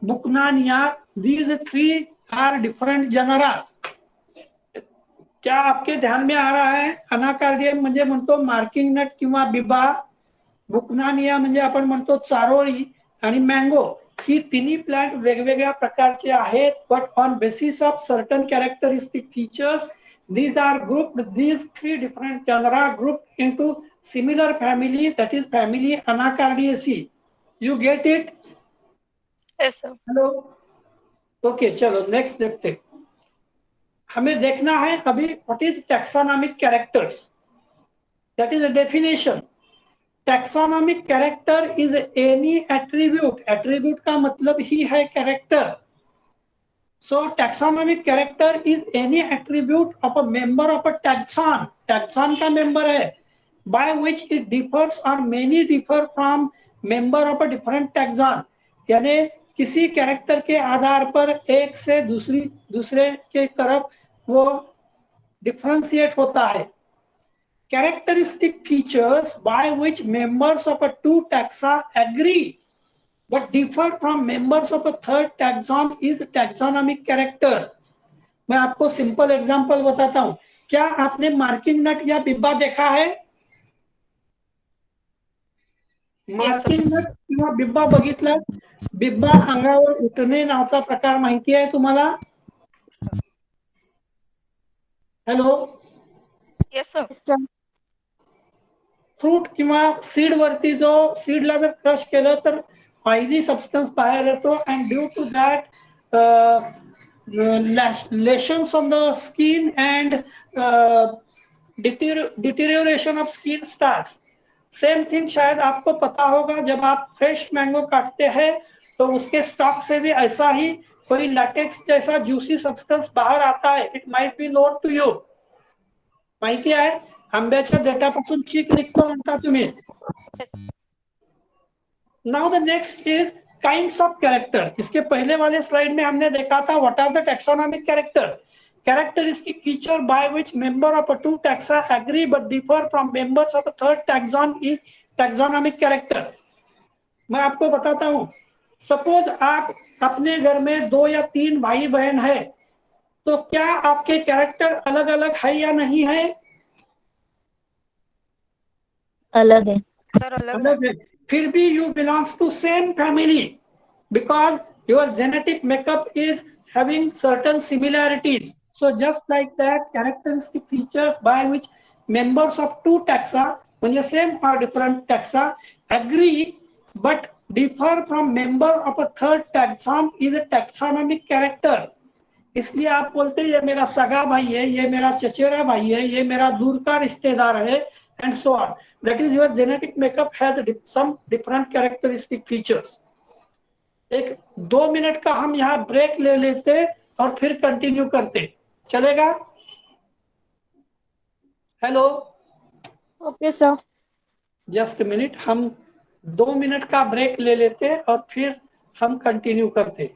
Buchanania, these three are different genera. क्या आपके ध्यान में आ रहा है? अनाकार्डियम म्हणजे म्हणतो मार्किंग नट किंवा बिबा, बुकनानिया म्हणजे आपण म्हणतो चारोळी, आणि मँगो, ही तिन्ही प्लांट वेगवेगळ्या प्रकारचे आहेत. But on basis of certain characteristic features these are grouped, these three different genera grouped into similar family, that is family Anacardiaceae. You get it? Yes sir. Hello, okay, चलो next देखते. हमें देखना है अभी what is taxonomic characters. That is a definition. Taxonomic character is any attribute. Attribute का मतलब ही है character. So taxonomic character is any attribute of a member of a taxon. Taxon का member है, by which it differs or many differ from member of a different taxon. यानी किसी character के आधार पर एक से दूसरे के तरफ वो डिफरेंशिएट होता है. Characteristic features by which members of a two taxa agree but differ from members of a third taxon is taxonomic character. मैं आपको सिंपल एग्जांपल बताता हूं. क्या आपने मार्किंग नट या बिब्बा देखा है? मार्किंग नट किंवा बिब्बा बघितला? बिब्बा अंगावर उठणे नावाचा प्रकार माहिती आहे तुम्हाला? Hello. Yes, sir. Yes, sir. Fruit किंवा सीड वरती जो सीडला जर क्रश केलं तर ऑइली सबस्टन्स बाहेर येतो and due to that lesions on the skin and deterioration of skin starts. Same thing शायद आपको पता होगा, जब आप फ्रेश मैंगो काटते हैं तो उसके स्टॉक से भी ऐसा ही कोई लैटेक्स जैसा जूसी सब्सटेंस बाहर आता है. It might be known to you. माहिती आहे? आंब्याच्या देठापासून चीक निघतो म्हणता तुम्ही. Now the next is kinds of character. इसके पहले वाले स्लाइड में हमने देखा था what are the taxonomic character. Characteristic feature by which member of a two taxa agree but differ from members of a third taxon is taxonomic character. मैं आपको बताता हूं. सपोज आप अपने घर में 2 या 3 भाई बहन है, तो क्या आपके कैरेक्टर अलग अलग है या नहीं है? अलग है. Sir, अलग अलग है. फिर भी you belongs to same family because your genetic makeup is having certain similarities. So just like that, characteristic features by which members of two taxa, म्हणजे same or different taxa, agree but differ from member of a third taxon is a taxonomic character. इसलिए आप बोलते हैं ये मेरा सगा भाई है, ये मेरा चचेरा भाई है, ये मेरा दूर का रिश्तेदार है, and so on. That is your genetic makeup has some different characteristic features. एक 2 मिनट का हम यहाँ ब्रेक ले लेते और फिर कंटिन्यू करते. चलेगा? Hello. Okay sir. Just minute, हम 2 मिनट का ब्रेक ले लेते और फिर हम कंटिन्यू करते.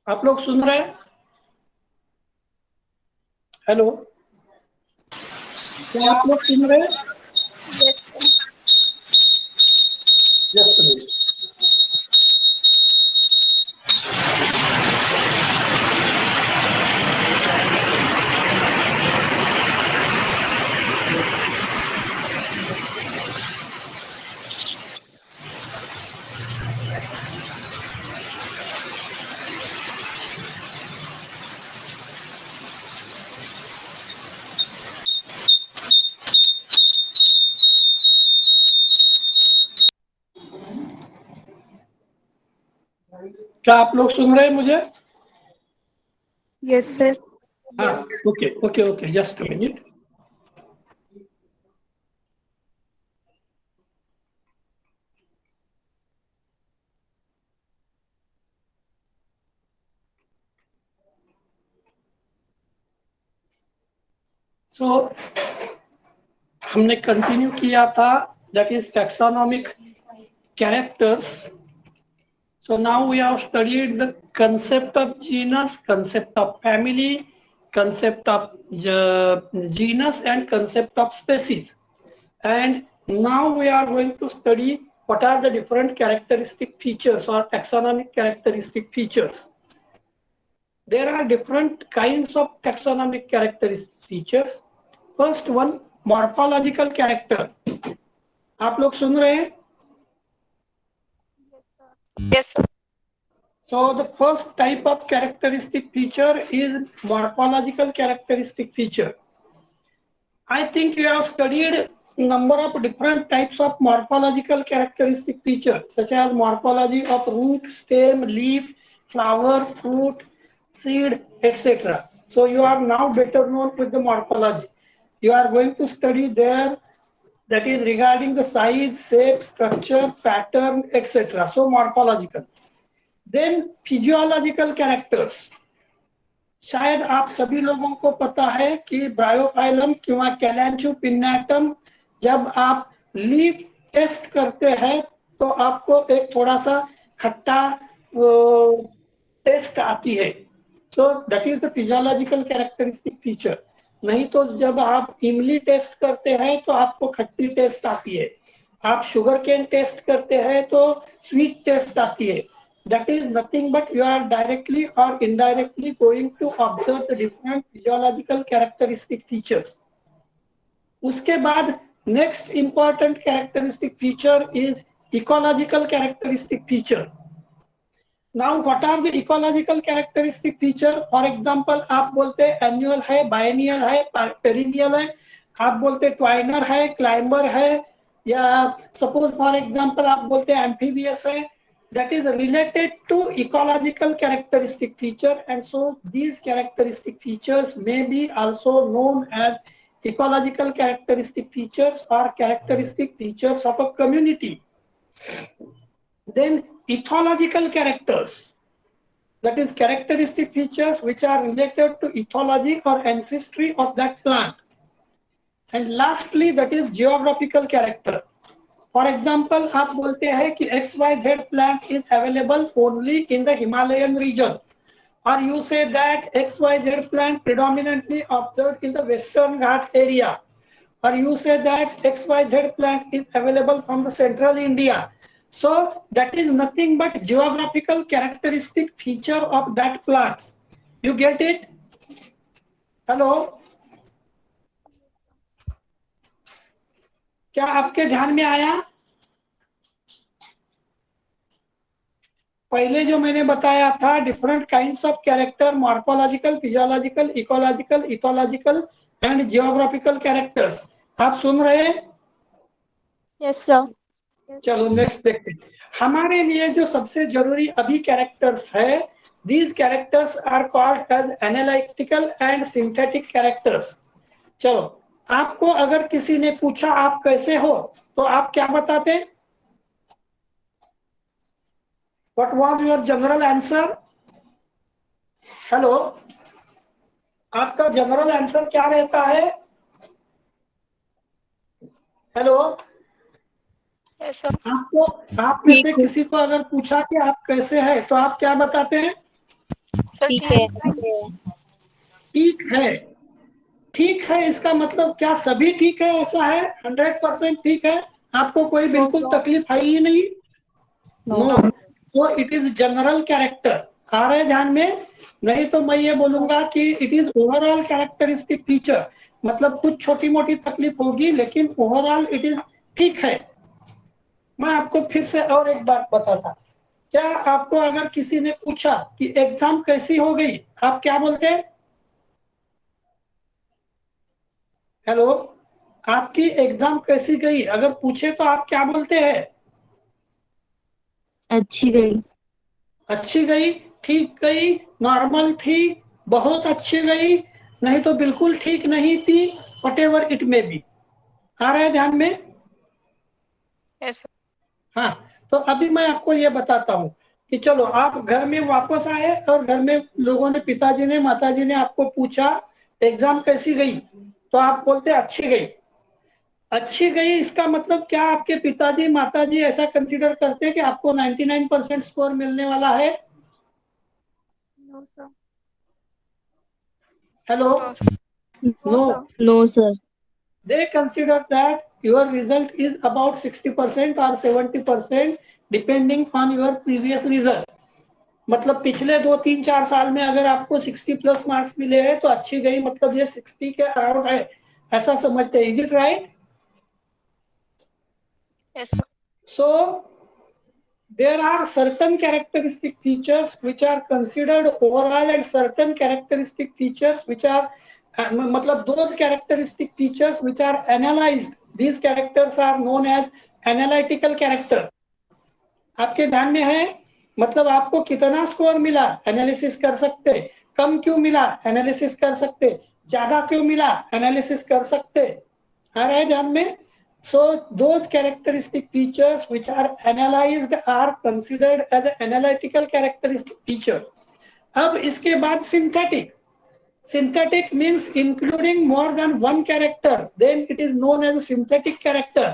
आप लोग सुन रहे हैं? हेलो, क्या आप लोग सुन रहे हैं? Just a minute. क्या आप लोग सुन रहे हैं मुझे? Yes, sir. हाँ, okay okay okay, just minute. So हमने कंटिन्यू किया था, that is taxonomic characters. So now we have studied the concept of genus, concept of family, concept of genus and concept of species. And now we are going to study what are the different characteristic features or taxonomic characteristic features. There are different kinds of taxonomic characteristic features. First one, morphological character. आप लोग सुन रहे हैं? Yes, sir. So the first type of characteristic feature is morphological characteristic feature. I think you have studied number of different types of morphological characteristic features, such as morphology of root, stem, leaf, flower, fruit, seed, etc. So you are now better known with the morphology. You are going to study there, that is regarding the size, shape, structure, pattern, etc. So morphological. Then physiological characters. शायद आप सभी लोगों को पता है कि Bryophyllum किंवा कैलेंचोपिन्नेटम जब आप लीफ टेस्ट करते हैं तो आपको एक थोड़ा सा खट्टा टेस्ट आती है. So that is the physiological characteristic feature. नहीं तो जब आप इमली टेस्ट करते हैं तो आपको खट्टी टेस्ट आती है. आप शुगर केन टेस्ट करते हैं तो स्वीट टेस्ट आती है. That is nothing but you are directly or indirectly going to observe the different physiological characteristic features. उसके बाद next important characteristic feature is ecological characteristic feature. Now what are the ecological characteristic feature? For example, आप बोलते हैं annual है, biennial है, perennial है, आप बोलते हैं twiner है, climber है, या suppose for example आप बोलते हैं amphibious है. That is related to ecological characteristic feature, and so these characteristic features may be also known as ecological characteristic features or characteristic features of a community. Then ethological characters, that is characteristic features which are related to ethology or ancestry of that plant. And lastly, that is geographical character. For example, आप बोलते हैं कि XYZ plant is available only in the Himalayan region, or you say that XYZ plant predominantly observed in the Western Ghat area, or you say that XYZ plant is available from the central India. So that is nothing but geographical characteristic feature of that plant. You get it? Hello? क्या आपके ध्यान में आया? पहले जो मैंने बताया था different kinds of character, morphological, physiological, ecological, ethological and geographical characters. आप सुन रहे हैं? Yes, sir. चलो नेक्स्ट देखते हैं. हमारे लिए जो सबसे जरूरी अभी कैरेक्टर्स है, these characters are called as analytical and synthetic characters. चलो, आपको अगर किसी ने पूछा आप कैसे हो तो आप क्या बताते? What was your general answer? Hello, आपका जनरल आंसर क्या रहता है? Hello, Yes, sir. आपको आप में से किसी को अगर पूछा कि आप कैसे हैं तो आप क्या बताते हैं? सर ठीक ठीक है। ठीक है। ठीक है इसका मतलब क्या सभी ठीक है ऐसा है? 100% ठीक है? आपको कोई नो बिल्कुल सर। तकलीफ है ही नहीं? No. No. So it is general character. आ रहे ध्यान में? नहीं तो मैं ये बोलूंगा कि it is overall characteristic feature. मतलब कुछ छोटी मोटी तकलीफ होगी लेकिन ओवरऑल इट इज ठीक है। मैं आपको फिर से और एक बात बताता। क्या आपको अगर किसी ने पूछा कि एग्जाम कैसी हो गई, आप क्या बोलते हैं? हेलो, आपकी एग्जाम कैसी गई अगर पूछे तो आप क्या बोलते हैं? अच्छी गई। अच्छी गई, ठीक गई, नॉर्मल थी, बहुत अच्छी गई, नहीं तो बिल्कुल ठीक नहीं थी, whatever it may be. आ रहा है ध्यान में? Yes sir. हाँ। तो अभी मैं आपको ये बताता हूँ कि चलो आप घर में वापस आए और घर में लोगों ने, पिताजी ने, माताजी ने आपको पूछा एग्जाम कैसी गई, तो आप बोलते अच्छी गई। अच्छी गई इसका मतलब क्या आपके पिताजी माताजी ऐसा कंसीडर करते हैं कि आपको 99% स्कोर मिलने वाला है? No sir. Hello. No sir. No no. Sir. No sir. They consider that your result is about 60% or 70% depending on your previous result. मतलब पिछले 2 3 4 साल में अगर आपको 60 प्लस मार्क्स मिले हैं तो अच्छी गई, मतलब ये 60 के अराउंड है, ऐसा समझते हैं। Is it right? Yes sir. So there are certain characteristic features which are considered overall and certain characteristic features which are मतलब those characteristic features which are analyzed, these characters are known as analytical character. आपके ध्यान में है? मतलब आपको कितना score मिला analysis कर सकते, कम क्यों मिला एनालिसिस कर सकते, ज्यादा क्यों मिला एनालिसिस कर सकते। आ रहा है ध्यान में? So those characteristic features which are analyzed are considered as an analytical characteristic feature. अब इसके बाद synthetic. Synthetic means including more than one character, then it is known as a synthetic character.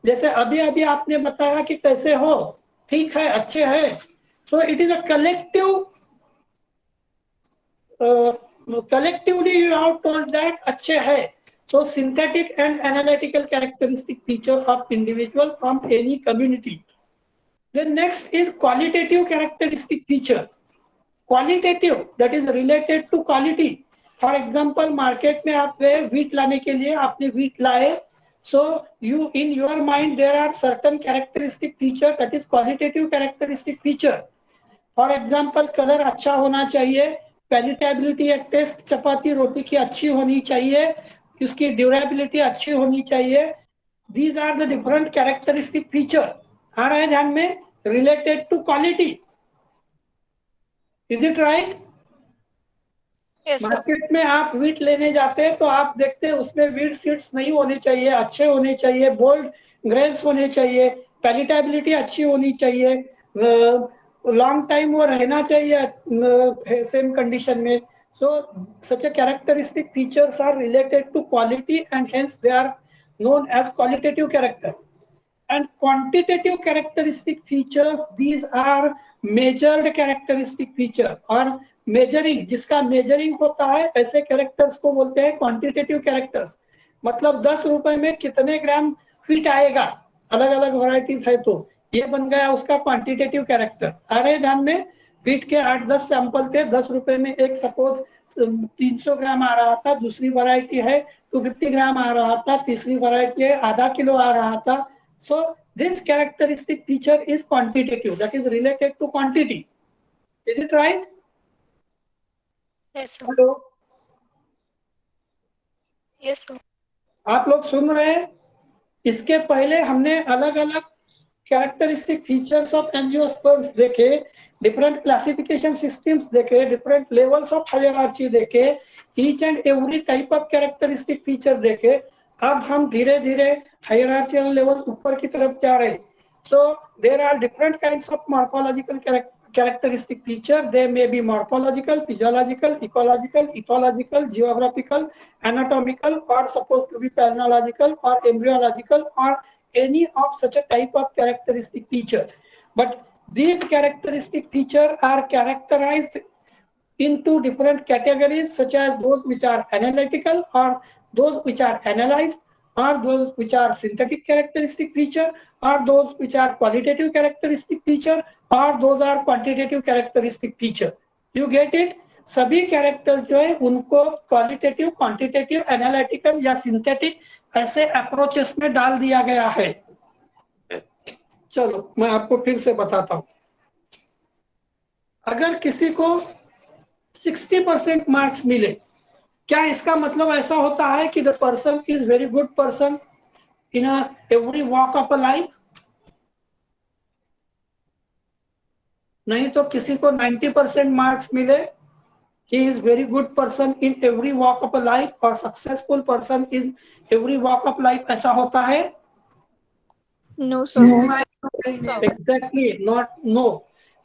जैसे अभी अभी आपने बताया कि कैसे हो, ठीक है, अच्छे है। So it is a collective, collectively you have told that अच्छे है. So synthetic and analytical characteristic feature of individual from any community. Then next is qualitative characteristic feature. Qualitative that is related to quality. For example market में आप गए wheat लाने के लिए, आपने wheat लाए, so you in your mind there are certain characteristic feature that is qualitative characteristic feature. For example colour अच्छा होना चाहिए, पैलेटेबिलिटी या टेस्ट चपाती रोटी की अच्छी होनी चाहिए, उसकी ड्यूरेबिलिटी अच्छी होनी चाहिए। These are the different characteristic feature. आ रहा है ध्यान में? Related to quality. Is it right? Yes sir. Market में आप व्हीट लेने जाते हैं तो आप देखते हैं उसमें व्हीट सीड्स नहीं होने चाहिए, अच्छे होने चाहिए, बोल्ड ग्रेन्स होने चाहिए, पैलेटेबिलिटी अच्छी होनी चाहिए, लॉन्ग टाइम वो रहना चाहिए सेम कंडीशन में। So such a characteristic features are related to quality and hence they are known as qualitative character. And quantitative characteristic features, these are measured characteristic feature और measuring, जिसका measuring होता है ऐसे characters को बोलते हैं quantitative characters. मतलब 10 रुपए में कितने ग्राम व्हीट आएगा, अलग अलग वैरायटीज है, तो ये बन गया उसका क्वांटिटेटिव कैरेक्टर। आ रहे ध्यान में? व्हीट के 8-10 सैंपल थे, 10 रुपए में एक सपोज 300 ग्राम आ रहा था, दूसरी वैरायटी है 250 ग्राम आ रहा था, तीसरी वैरायटी है आधा किलो आ रहा था। So this characteristic feature is quantitative, that is related to quantity. Is it right? Yes sir. Hello, yes sir. आप लोग सुन रहे हैं? इसके पहले हमने अलग अलग कैरेक्टरिस्टिक फीचर्स ऑफ एंजियोस्पर्म्स देखे, डिफरेंट क्लासिफिकेशन सिस्टम्स देखे, डिफरेंट लेवल्स ऑफ हायरार्ची देखे, each and every type of characteristic feature देखे। अब हम धीरे धीरे हायरार्चिकल लेवल ऊपर की तरफ जा रहे हैं। So there are different kinds of morphological characteristic feature. They may be morphological, physiological, ecological, ethological, geographical, anatomical, or supposed to be palynological or embryological or any of such a type of characteristic feature. But these characteristic feature are characterized into different categories such as those which are analytical or those which are analyzed, or those which are synthetic characteristic feature, or those which are qualitative characteristic feature, or those are quantitative characteristic feature. You get it? सभी characters जो है उनको qualitative, quantitative, analytical या synthetic ऐसे approaches में डाल दिया गया है. चलो मैं आपको फिर से बताता हूं. अगर किसी को 60% मार्क्स मिले, क्या इसका मतलब ऐसा होता है कि the person is very good person in every walk of a life? नहीं तो किसी को 90% मार्क्स मिले, he is very good person in every walk of a life or successful person in every walk of life, ऐसा होता है? No, sir. Exactly, not no.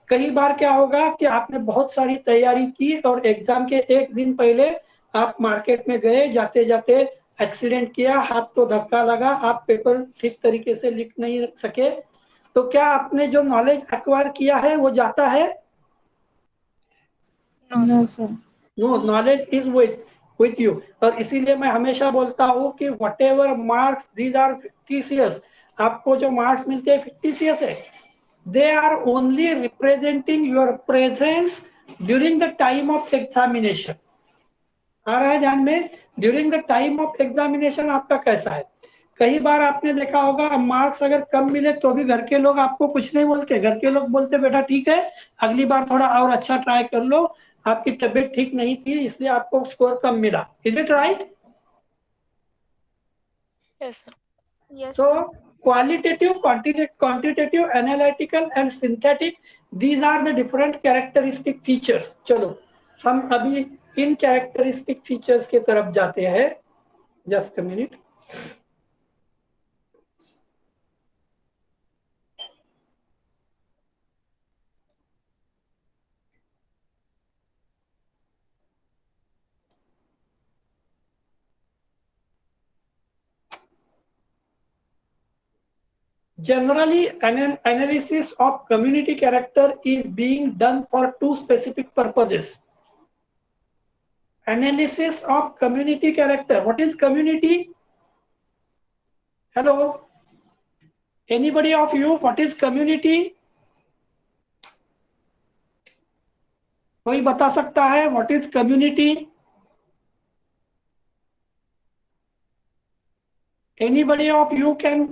कई बार क्या होगा कि आपने बहुत सारी तैयारी की और एग्जाम के एक दिन पहले आप मार्केट में गए, जाते जाते एक्सीडेंट किया, हाथ को धक्का लगा, आप पेपर ठीक तरीके से लिख नहीं सके, तो क्या आपने जो नॉलेज एक्वायर किया है वो जाता है? No, sir. No, knowledge is with you. और इसीलिए मैं हमेशा बोलता हूँ कि whatever marks these are fictitious, आपको जो मार्क्स मिलते हैं फिक्टिशियस है. They are only representing your presence during the time of examination. आ रहा है ध्यान में? During the time of examination आपका कैसा है. कई बार आपने देखा होगा मार्क्स अगर कम मिले तो भी घर के लोग आपको कुछ नहीं बोलते. घर के लोग बोलते बेटा ठीक है, अगली बार थोड़ा और अच्छा ट्राई कर लो, आपकी तबीयत ठीक नहीं थी इसलिए आपको स्कोर कम मिला. Is it right? Yes, sir. Yes, So sir. qualitative, quantitative, analytical and synthetic, these are the different characteristic features. चलो हम अभी इन characteristic features के तरफ जाते हैं. Just a minute. Generally, an analysis of community character is being done for two specific purposes. Analysis of community character. What is community? Hello? Anybody of you, what is community? कोई बता सकता है what is community? Anybody of you can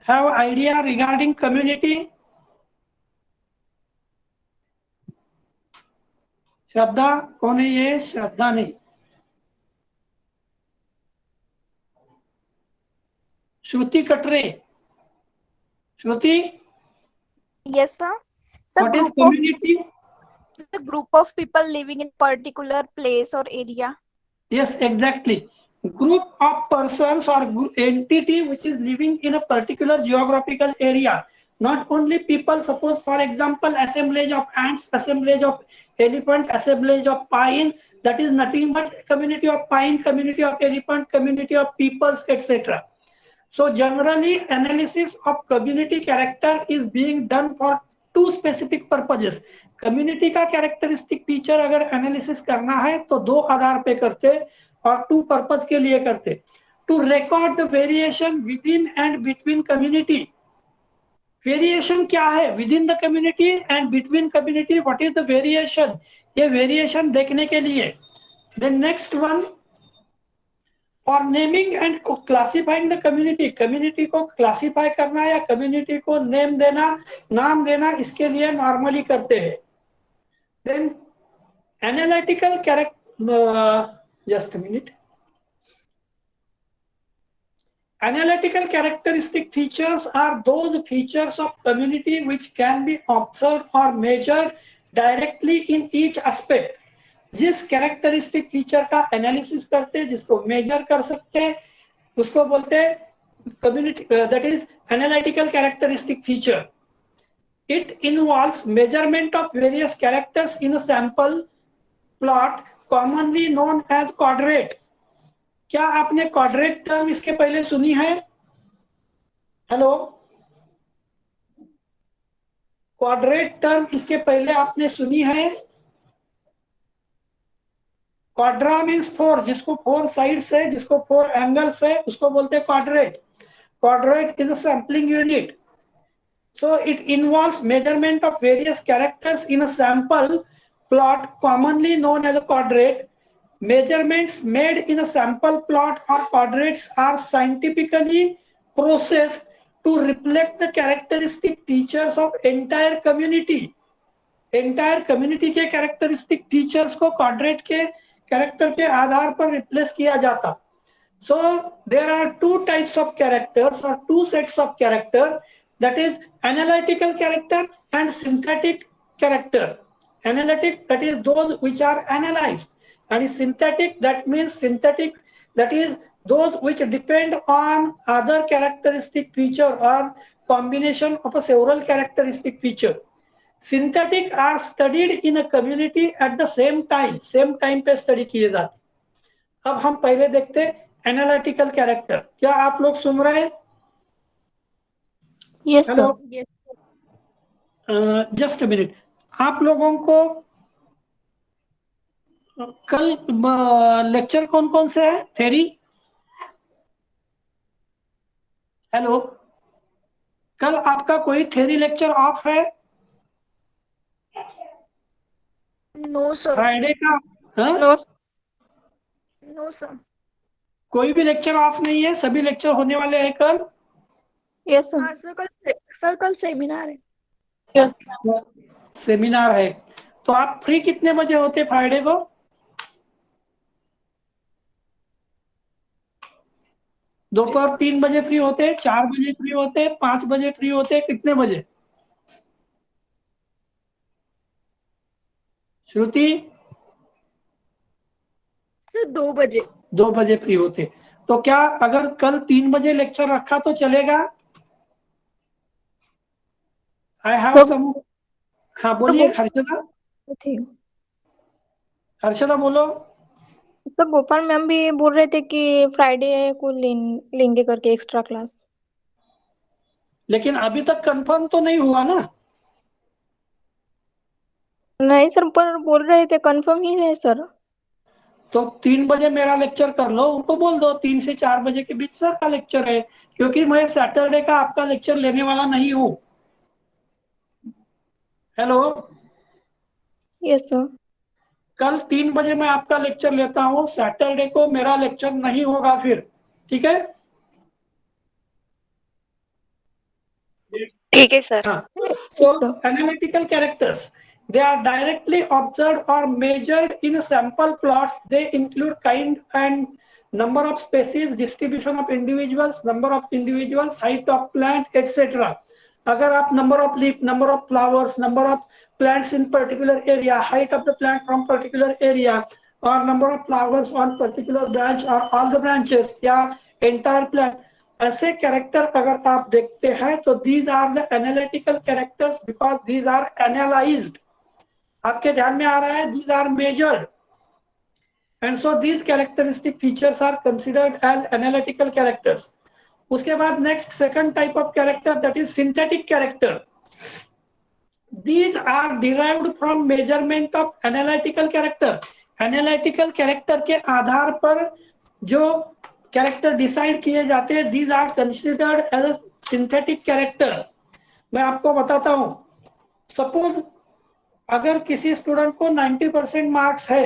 have idea regarding community? श्रद्धा कौन है ये? श्रद्धा नहीं, श्रुति कटरे. श्रुति, Yes, sir. So what is community? the group of people living in particular place or area. Yes, exactly. Group of persons or entity which is living in a particular geographical area. Not only people, suppose for example, assemblage of ants, assemblage of elephant, assemblage of pine, that is nothing but community of pine, community of elephant, community of peoples, etc. So generally analysis of community character is being done for two specific purposes. Community का characteristic feature अगर analysis करना है तो दो आधार पे करते और to purpose के लिए करते. To record the variation within and between community. Variation क्या है within the community and between community, what is the variation, ये वेरिएशन देखने के लिए. Then next one, for naming and classifying the community. Community को classify करना या community को नेम देना, नाम देना, इसके लिए नॉर्मली करते हैं. Then analytical just a minute. Analytical characteristic features are those features of community which can be observed or measured directly in each aspect. जिस characteristic feature का analysis करते हैं, जिसको measure कर सकते हैं, उसको बोलते हैं community, that is analytical characteristic feature. It involves measurement of various characters in a sample plot commonly known as quadrate. क्या आपने quadrate टर्म इसके पहले सुनी है? हेलो, quadrate टर्म इसके पहले आपने सुनी है? क्वाड्रा मीन्स 4, जिसको 4 साइड्स है, जिसको 4 एंगल्स है, उसको बोलते हैं quadrat. Quadrate is a sampling unit. So it involves measurement of various characters in a sample plot, commonly known as a quadrate. Measurements made in a sample plot or quadrates are scientifically processed to reflect the characteristic features of entire community. Entire community के characteristic features को quadrate के character के आधार पर replace किया जाता. So there are two types of characters or two sets of character, that is analytical character and synthetic character. Analytic, that is those which are analyzed, and synthetic, that means synthetic, that is those which depend on other characteristic feature or combination of a several characteristic feature. Synthetic are studied in a community at the same time पे study किए जाते. अब हम पहले देखते हैं analytical character. क्या आप लोग सुन रहे हैं? Yes, hello, sir. Just a minute. आप लोगों को कल लेक्चर कौन कौन से है? थ्योरी. हेलो, कल आपका कोई थ्योरी लेक्चर ऑफ है? No, sir. फ्राइडे का? हाँ? No, No, sir. कोई भी लेक्चर ऑफ नहीं है, सभी लेक्चर होने वाले हैं कल. yes, sir. हाँ सर कल सेमिनार है. सेमिनार है. तो आप फ्री कितने बजे होते फ्राइडे को? दोपहर 3 बजे फ्री होते, 4 बजे फ्री होते, 5 बजे फ्री होते, कितने बजे? श्रुति? सर 2 बजे. 2 बजे फ्री होते. तो क्या अगर कल 3 बजे लेक्चर रखा तो चलेगा? I have some. हाँ बोलिए हर्षदा. हर्षदा बोलो. तो गोपाल मैम भी बोल रहे थे कि फ्राइडे को लेंगे करके एक्स्ट्रा क्लास. लेकिन अभी तक कंफर्म तो नहीं हुआ ना. नहीं सर, पर बोल रहे थे कंफर्म ही है सर. तो 3 बजे मेरा लेक्चर कर लो, उनको बोल दो 3 से 4 बजे के बीच सर का लेक्चर है, क्योंकि मैं सैटरडे का आपका लेक्चर लेने वाला नहीं हूँ. Hello, yes sir. कल 3 बजे मैं आपका लेक्चर लेता हूँ, सैटरडे को मेरा लेक्चर नहीं होगा फिर. ठीक है? ठीक है सर. हाँ. Yes, sir. So analytical characters, they are directly observed or measured in sample plots. They include kind and number of species, distribution of individuals, number of individuals, height of plant, etc. अगर आप number of leaf, number of flowers, number of plants in particular area, height of the plant from particular area, or number of flowers on particular branch or all the branches या entire plant, ऐसे character अगर आप देखते हैं तो these are the analytical characters because these are analyzed. आपके ध्यान में आ रहा है? These are measured, and so these characteristic features are considered as analytical characters. उसके बाद next second type of character, that is synthetic character. These are derived from measurement of analytical character. Analytical character के आधार पर जो character decide किए जाते हैं, these are considered as a synthetic character. मैं आपको बताता हूं. सपोज अगर किसी स्टूडेंट को 90% मार्क्स है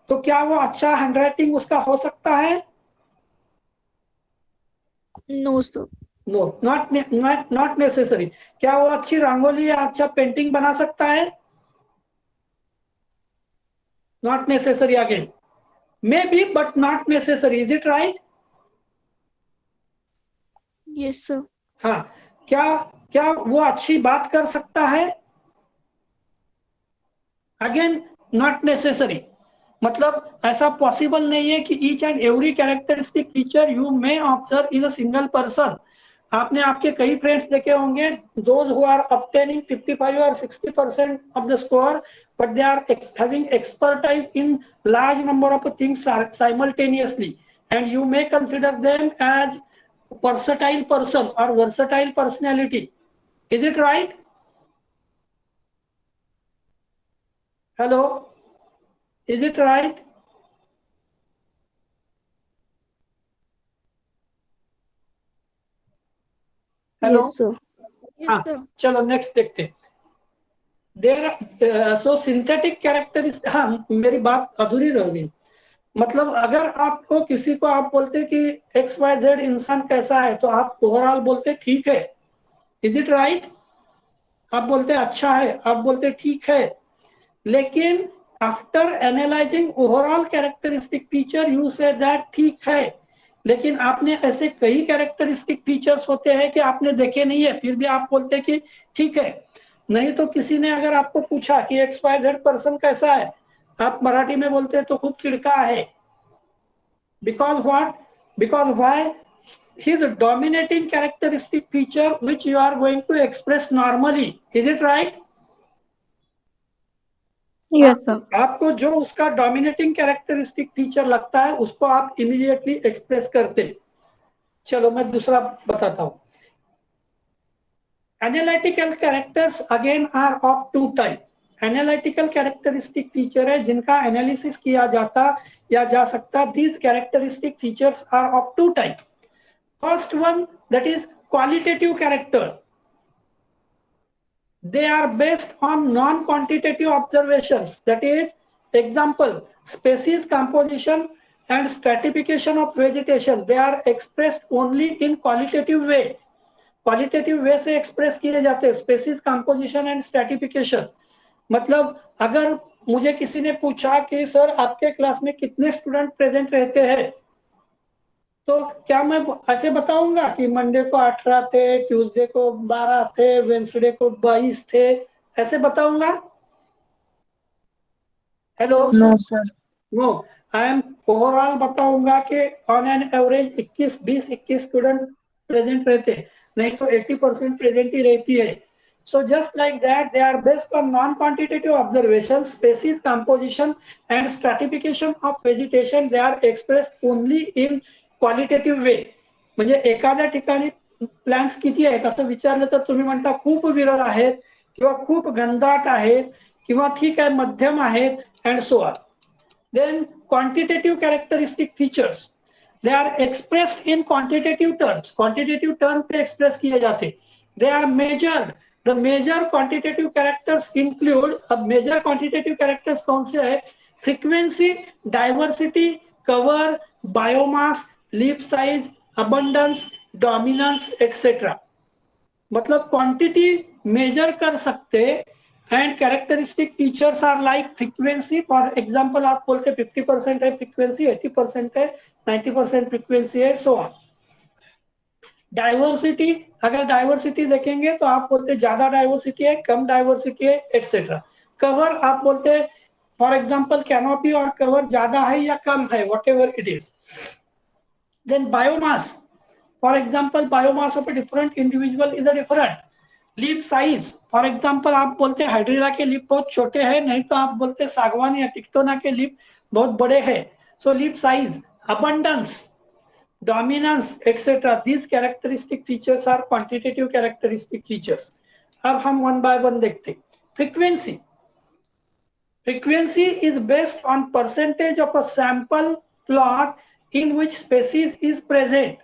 तो क्या वो अच्छा हैंडराइटिंग उसका हो सकता है? No sir. No, not necessary. क्या वो अच्छी रंगोली या अच्छा पेंटिंग बना सकता है? Not necessary again. Maybe but not necessary. Is it right? Yes sir. हाँ. क्या वो अच्छी बात कर सकता है? Again not necessary. मतलब ऐसा पॉसिबल नहीं है कि each and every characteristic feature you may observe in a single person. आपने आपके कई फ्रेंड्स देखे होंगे, those who are obtaining 55 or 60% of the score, but they are having expertise in large number of things simultaneously, and you may consider them as versatile person or versatile personality. Is it right? Hello, is it right? Hello, Yes, sir. Yes, हाँ, sir. चलो next देखते हैं। देर सो synthetic characteristic, हाँ मेरी बात अधूरी रह गई। मतलब अगर आपको किसी को आप बोलते कि एक्स वाई जेड इंसान कैसा है, तो आप ओवरऑल बोलते ठीक है, इज इट राइट? आप बोलते अच्छा है, आप बोलते ठीक है। लेकिन after analysing overall characteristic feature you say that ठीक है। लेकिन आपने ऐसे कई कैरेक्टरिस्टिक फीचर्स होते हैं कि आपने देखे नहीं है, फिर भी आप बोलते कि ठीक है। नहीं तो किसी ने अगर आपको पूछा कि एक्स वाई जेड पर्सन कैसा है, आप मराठी में बोलते हैं तो खूब चिड़का है। Because what? Because why? his dominating characteristic feature which you are going to express normally, is it right? Yes, sir. आपको जो उसका डोमिनेटिंग कैरेक्टरिस्टिक फीचर लगता है उसको आप इमीडिएटली एक्सप्रेस करते। चलो मैं दूसरा बताता हूं। Analytical characters again are of two type. Analytical characteristic feature है जिनका एनालिसिस किया जाता या जा सकता। These characteristic features are of two type. First one, that is qualitative character. They are based on non-quantitative observations. That is, example, species composition and stratification of vegetation. They are expressed only in qualitative way. Qualitative way से express किए जाते हैं species composition and stratification. मतलब अगर मुझे किसी ने पूछा कि सर आपके क्लास में कितने स्टूडेंट प्रेजेंट रहते हैं, तो क्या मैं ऐसे बताऊंगा कि मंडे को 18 थे, ट्यूसडे को 12 थे, वेंसडे को 22 थे, ऐसे बताऊंगा? Hello, No, sir. No, I am overall बताऊंगा कि on an average 20-21 student present रहते हैं, नहीं तो 80% प्रेजेंट ही रहती है। So just like that, they are based on non-quantitative observations, species composition and stratification of vegetation. They are expressed only in qualitative way. म्हणजे एखाद्या ठिकाणी प्लांट्स किती आहेत असं विचारलं तर तुम्ही म्हणता खूप विरळ आहेत किंवा खूप घनदाट आहेत किंवा ठीक आहे मध्यम आहेत and so on. Then quantitative characteristic features, they are expressed in quantitative terms. Quantitative term पे express किए जाते. They are measured. The major quantitative characters include, अब major quantitative characters कौन से है? Frequency, diversity, cover, biomass, leaf size, abundance, dominance, etc. मतलब quantity measure कर सकते and characteristic features are like frequency. For example आप बोलते 50% है फ्रीक्वेंसी, 80% है, 90% फ्रीक्वेंसी है, सो ऑन। डाइवर्सिटी, अगर डाइवर्सिटी देखेंगे तो आप बोलते ज्यादा डाइवर्सिटी है, कम डाइवर्सिटी है, एटसेट्रा। कवर आप बोलते फॉर एग्जांपल कैनोपी और कवर ज्यादा है या कम है, whatever it is. Then biomass, for example biomass of a different individual is a different. Leaf size, for example आप बोलते हैं हाइड्रिला के लीफ बहुत छोटे हैं, नहीं तो आप बोलते सागवान या टिक्टोना के लीफ बहुत बड़े हैं, so leaf size, abundance, dominance etcetera. These characteristic features are quantitative characteristic features. अब हम वन बाय वन देखते। Frequency, frequency is based on percentage of a sample plot in which species is present,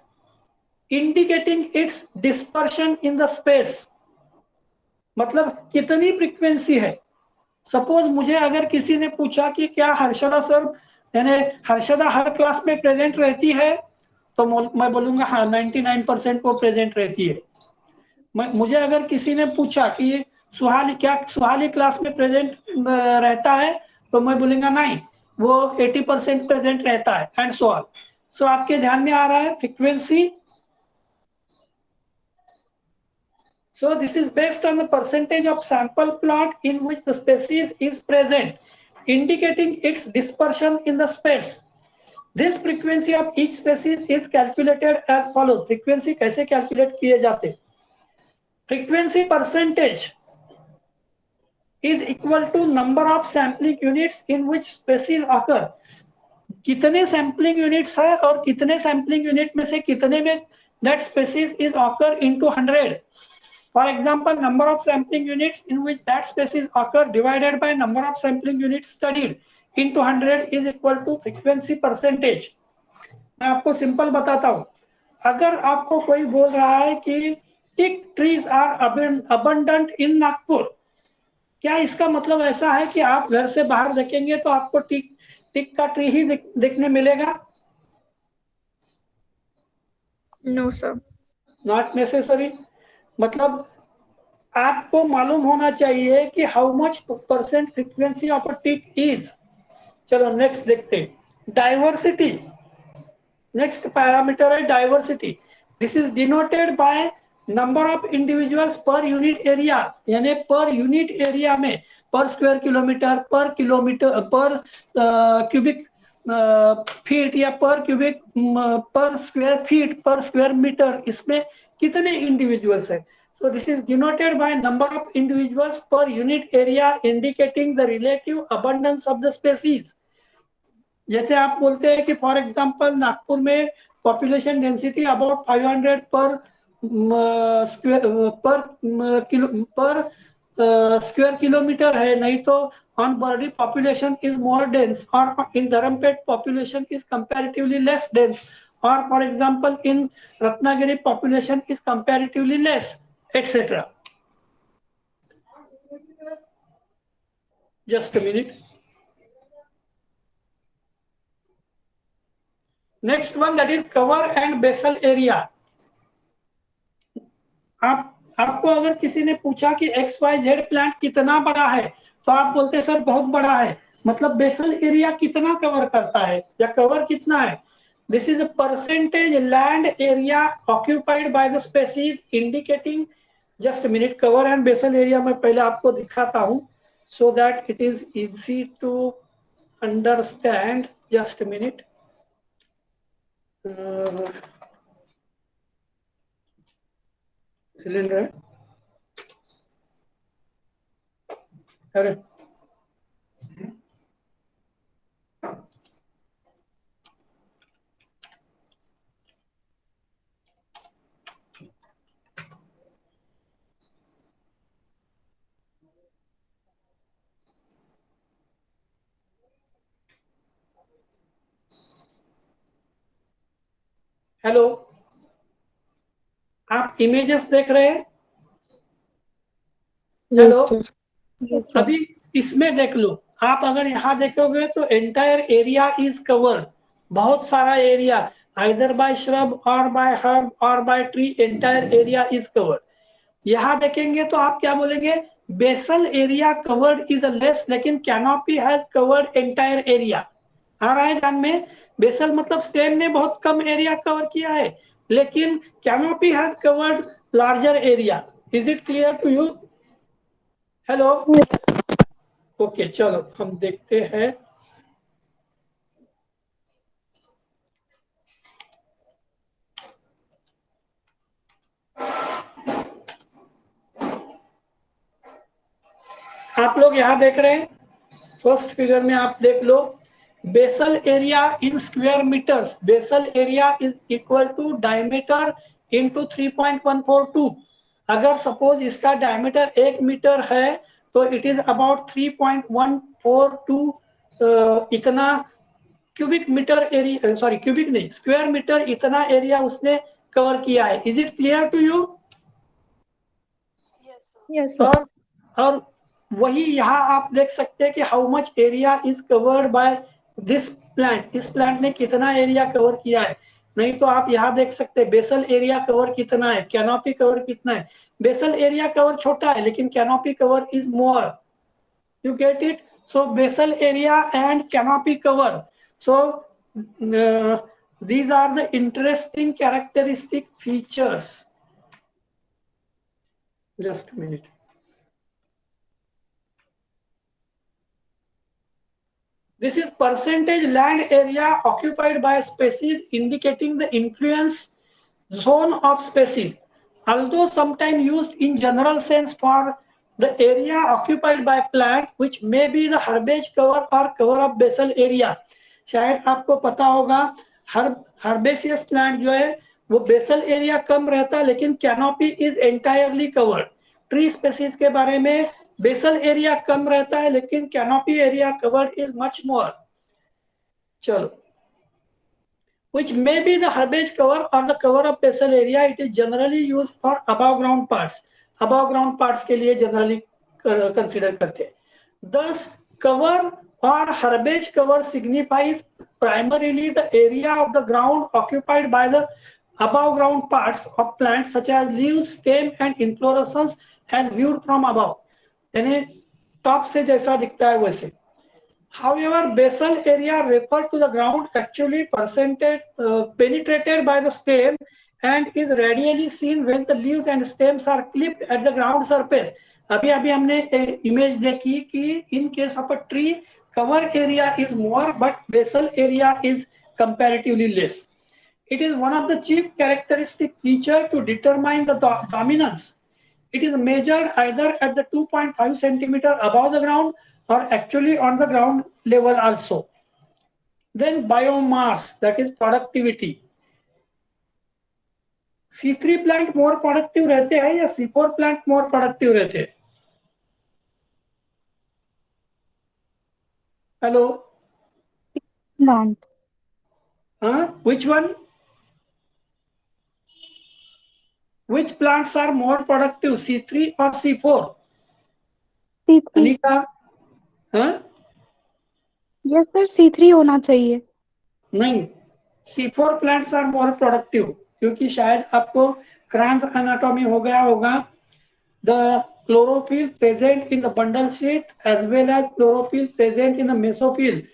indicating its dispersion in the space. मतलब कितनी frequency है। Suppose मुझे अगर किसी ने पूछा कि क्या हर्षदा सर यानी हर्षदा हर क्लास में प्रेजेंट रहती है, तो मैं बोलूंगा हाँ 99% वो प्रेजेंट रहती है। मुझे अगर किसी ने पूछा कि सुहाली क्या सुहाली क्लास में प्रेजेंट रहता है, तो मैं बोलूंगा नहीं वो 80% प्रेजेंट रहता है एंड सो ऑन। सो आपके ध्यान में आ रहा है frequency. So this is based on the percentage of sample plot in which the species is present, indicating its dispersion in the space. This frequency of each species is calculated as follows. Frequency कैसे calculate किए जाते? Frequency percentage is equal to number of sampling units in which species occur. कितने sampling units है और कितने sampling unit में से कितने में that species is occur into 100. For example, number of sampling units in which that species occur divided by number of sampling units studied into 100 is equal to frequency percentage. मैं आपको simple बताता हूँ। अगर आपको कोई बोल रहा है कि teak trees are abundant in Nagpur. क्या इसका मतलब ऐसा है कि आप घर से बाहर देखेंगे तो आपको टिक का ट्री ही देखने मिलेगा? No, sir. Not necessary. मतलब आपको मालूम होना चाहिए कि how much percent frequency of a tick is. चलो नेक्स्ट देखते हैं, डाइवर्सिटी। नेक्स्ट पैरामीटर है diversity. This is denoted by number of individuals per unit area, यानी पर यूनिट एरिया में, पर स्क्वायर किलोमीटर, पर क्यूबिक फीट, या पर क्यूबिक पर स्क्वायर फीट, पर स्क्वायर मीटर, इसमें कितने इंडिविजुअल्स है। So this is denoted by number of individuals per unit area, indicating the relative abundance of the species. जैसे आप बोलते हैं कि फॉर एग्जांपल नागपुर में पॉपुलेशन डेंसिटी अबाउट 500 पर स्क्वायर किलोमीटर है, नहीं तो on Bardi population is more dense, or in Dharampet population is comparatively less dense, or for example in Ratnagiri population is comparatively less, etc. Just a minute. Next one, that is cover and basal area. आपको अगर किसी ने पूछा कि XYZ plant कितना बड़ा है, तो आप बोलते हैं सर बहुत बड़ा है, मतलब बेसल एरिया कितना कवर करता है या कवर कितना है। This is a percentage land area occupied by the species indicating. Just minute, cover and basal area मैं पहले आपको दिखाता हूं so that it is easy to understand. Just minute. Cylinder है, अरे हेलो, आप इमेजेस देख रहे हैं? हेलो, अभी इसमें देख लो। आप अगर यहाँ देखोगे तो एंटायर एरिया इज कवर्ड, बहुत सारा area, either by shrub or by herb or by tree, entire area is covered. यहाँ देखेंगे तो आप क्या बोलेंगे, basal area covered is less, लेकिन canopy has covered entire area. आ रहा है ध्यान में? बेसल मतलब स्टेम ने बहुत कम एरिया कवर किया है, लेकिन canopy has covered larger area. Is it clear to you? Hello, okay, चलो हम देखते हैं। आप लोग यहाँ देख रहे हैं, फर्स्ट फिगर में आप देख लो, basal area in square meters. Basal area is equal to diameter into 3.142। अगर सपोज इसका डायमीटर 1 मीटर है तो इट इज अबाउट 3.142 इतना cubic metre area, sorry cubic नहीं, स्क्वायर मीटर, इतना एरिया उसने कवर किया है। Is it clear to you? Yes sir. और वही यहाँ आप देख सकते हैं कि how much area is covered by this plant. इस प्लांट ने कितना एरिया कवर किया है। नहीं तो आप यहाँ देख सकते हैं बेसल एरिया कवर कितना है, कैनोपी कवर कितना है। बेसल एरिया कवर छोटा है लेकिन canopy cover is more. You get it? So basal area and canopy cover, so these are the interesting characteristic features. Just a minute. This is percentage land area occupied by species, indicating the influence zone of species. Although sometimes used in general sense for the area occupied by plant, which may be the herbage cover or cover of basal area. शायद आपको पता होगा, herbaceous plant जो है वो basal area कम रहता है लेकिन canopy is entirely covered. Tree species के बारे में बेसल एरिया कम रहता है लेकिन canopy area covered is much more. चलो, which may be the herbage cover or the cover of basal area. It is generally used for above ground parts. Above ground parts के लिए generally consider करते हैं. Thus, cover or herbage cover signifies primarily the area of the ground occupied by the above ground parts of plants such as leaves, stem and inflorescence as viewed from above. यानी top से जैसा दिखता है वैसे. However, basal area refer to the ground actually penetrated by the stem and is radially seen when the leaves and stems are clipped at the ground surface. अभी हमने image देखी कि in case of a tree, cover area is more, but basal area is comparatively less. It is one of the chief characteristic feature to determine the dominance. It is measured either at the 2.5 centimeter above the ground or actually on the ground level also. Then biomass, that is productivity. C3 plant more productive रहते हैं या C4 plant more productive रहते हैं? Hello? Plant. Which one? Which plants are more productive, C3 or C4? C3. Anika? Yes sir, C3 होना चाहिए. नहीं, C4 plants are more productive क्योंकि शायद आपको Kranz anatomy हो गया होगा. The chlorophyll present in the bundle sheath as well as chlorophyll present in the mesophyll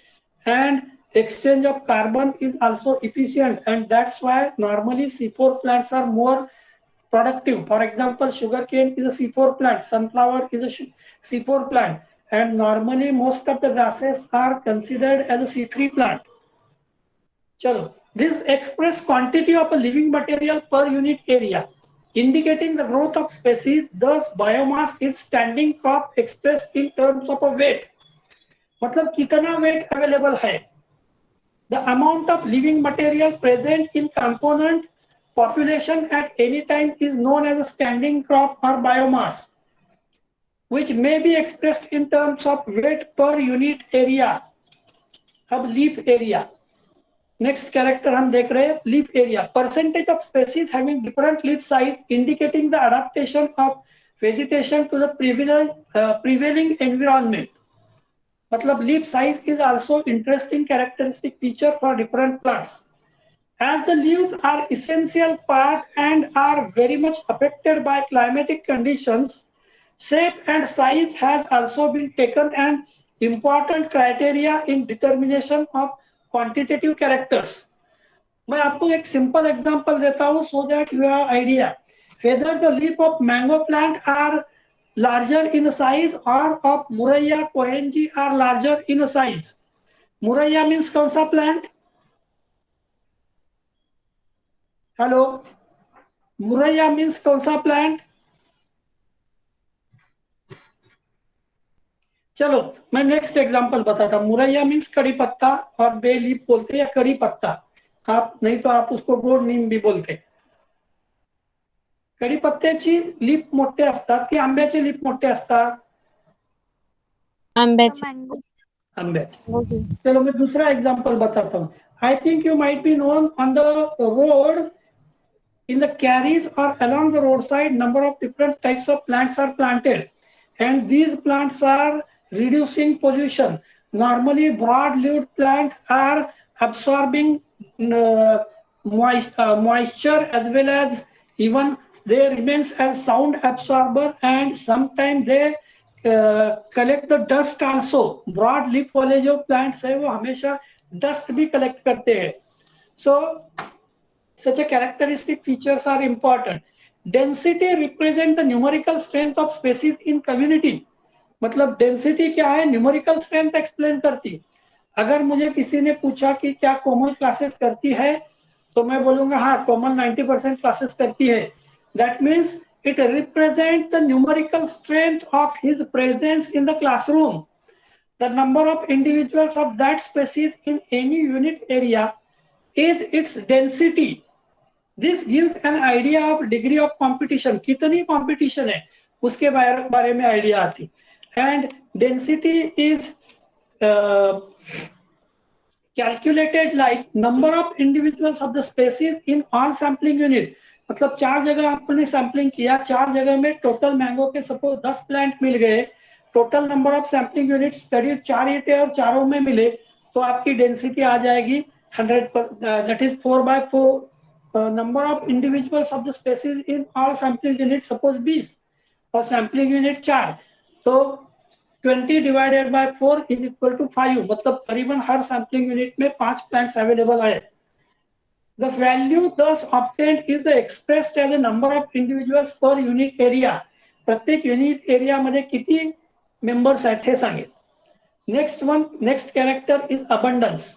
and exchange of carbon is also efficient, and that's why normally C4 plants are more productive. For example, sugarcane is a C4 plant, sunflower is a C4 plant, and normally most of the grasses are considered as a C3 plant. Chalo, this express quantity of a living material per unit area, indicating the growth of species. Thus, biomass is standing crop expressed in terms of a weight. मतलब कितना weight available है? The amount of living material present in component population at any time is known as a standing crop or biomass, which may be expressed in terms of weight per unit area. अब leaf area. Next character हम देख रहे हैं, leaf area. Percentage of species having different leaf size indicating the adaptation of vegetation to the prevailing environment. मतलब leaf size is also interesting characteristic feature for different plants. As the leaves are essential part and are very much affected by climatic conditions, shape and size has also been taken an important criteria in determination of quantitative characters. मैं आपको एक simple example देता हूँ so that you have idea whether the leaf of mango plant are larger in size or of Murraya kohenji are larger in size. Murraya means कौन सा plant? Hello? Murraya means कौन सा plant? चलो मैं next example बताता हूं. मुरैया means कड़ी पत्ता और बे लीफ बोलते हैं या कड़ी पत्ता, आप नहीं तो आप उसको गोड नीम भी बोलते. कड़ी पत्त्याची लीफ मोठे असतात की आंब्याचे लीफ मोठे असतात? आंब्याचे. चलो मैं दूसरा एग्जांपल बताता हूं. I think you might be known on the road in the carries or along the roadside, number of different types of plants are planted, and these plants are reducing pollution. Normally broad-leaved plants are absorbing moisture as well as even they remains as sound absorber, and sometimes they collect the dust also. broad leaf वाले जो plants है वो हमेशा dust भी collect करते हैं. So such a characteristic features are important. Density represent the numerical strength of species in community. मतलब density क्या है? Numerical strength explain करती. अगर मुझे किसी ने पूछा कि क्या common classes करती है तो मैं बोलूंगा हाँ common 90% classes करती है. That means it represents the numerical strength of his presence in the classroom. The number of individuals of that species in any unit area is its density. This gives an idea of degree of competition. कितनी competition है उसके बारे में idea आती. And density is calculated like number of individuals of the species in all sampling unit. मतलब 4 जगह आपने sampling किया, 4 जगह में टोटल मैंगो के सपोज 10 प्लांट मिल गए, total number of sampling unit studied 4 ही थे और चारों में मिले, तो आपकी डेंसिटी आ जाएगी 100, that is 4/4. Number of individuals of the species in all sampling unit suppose 20 और सैम्पलिंग यूनिट 4, तो 20 divided by 4 is equal to 5. मतलब करीबन हर सैम्पलिंग यूनिट में 5 प्लांट्स अवेलेबल है. The value thus obtained is expressed as the number of individuals per unit area. प्रत्येक unit area मध्ये किती मेंबर्स आहेत हे सांगेल. Next character is abundance.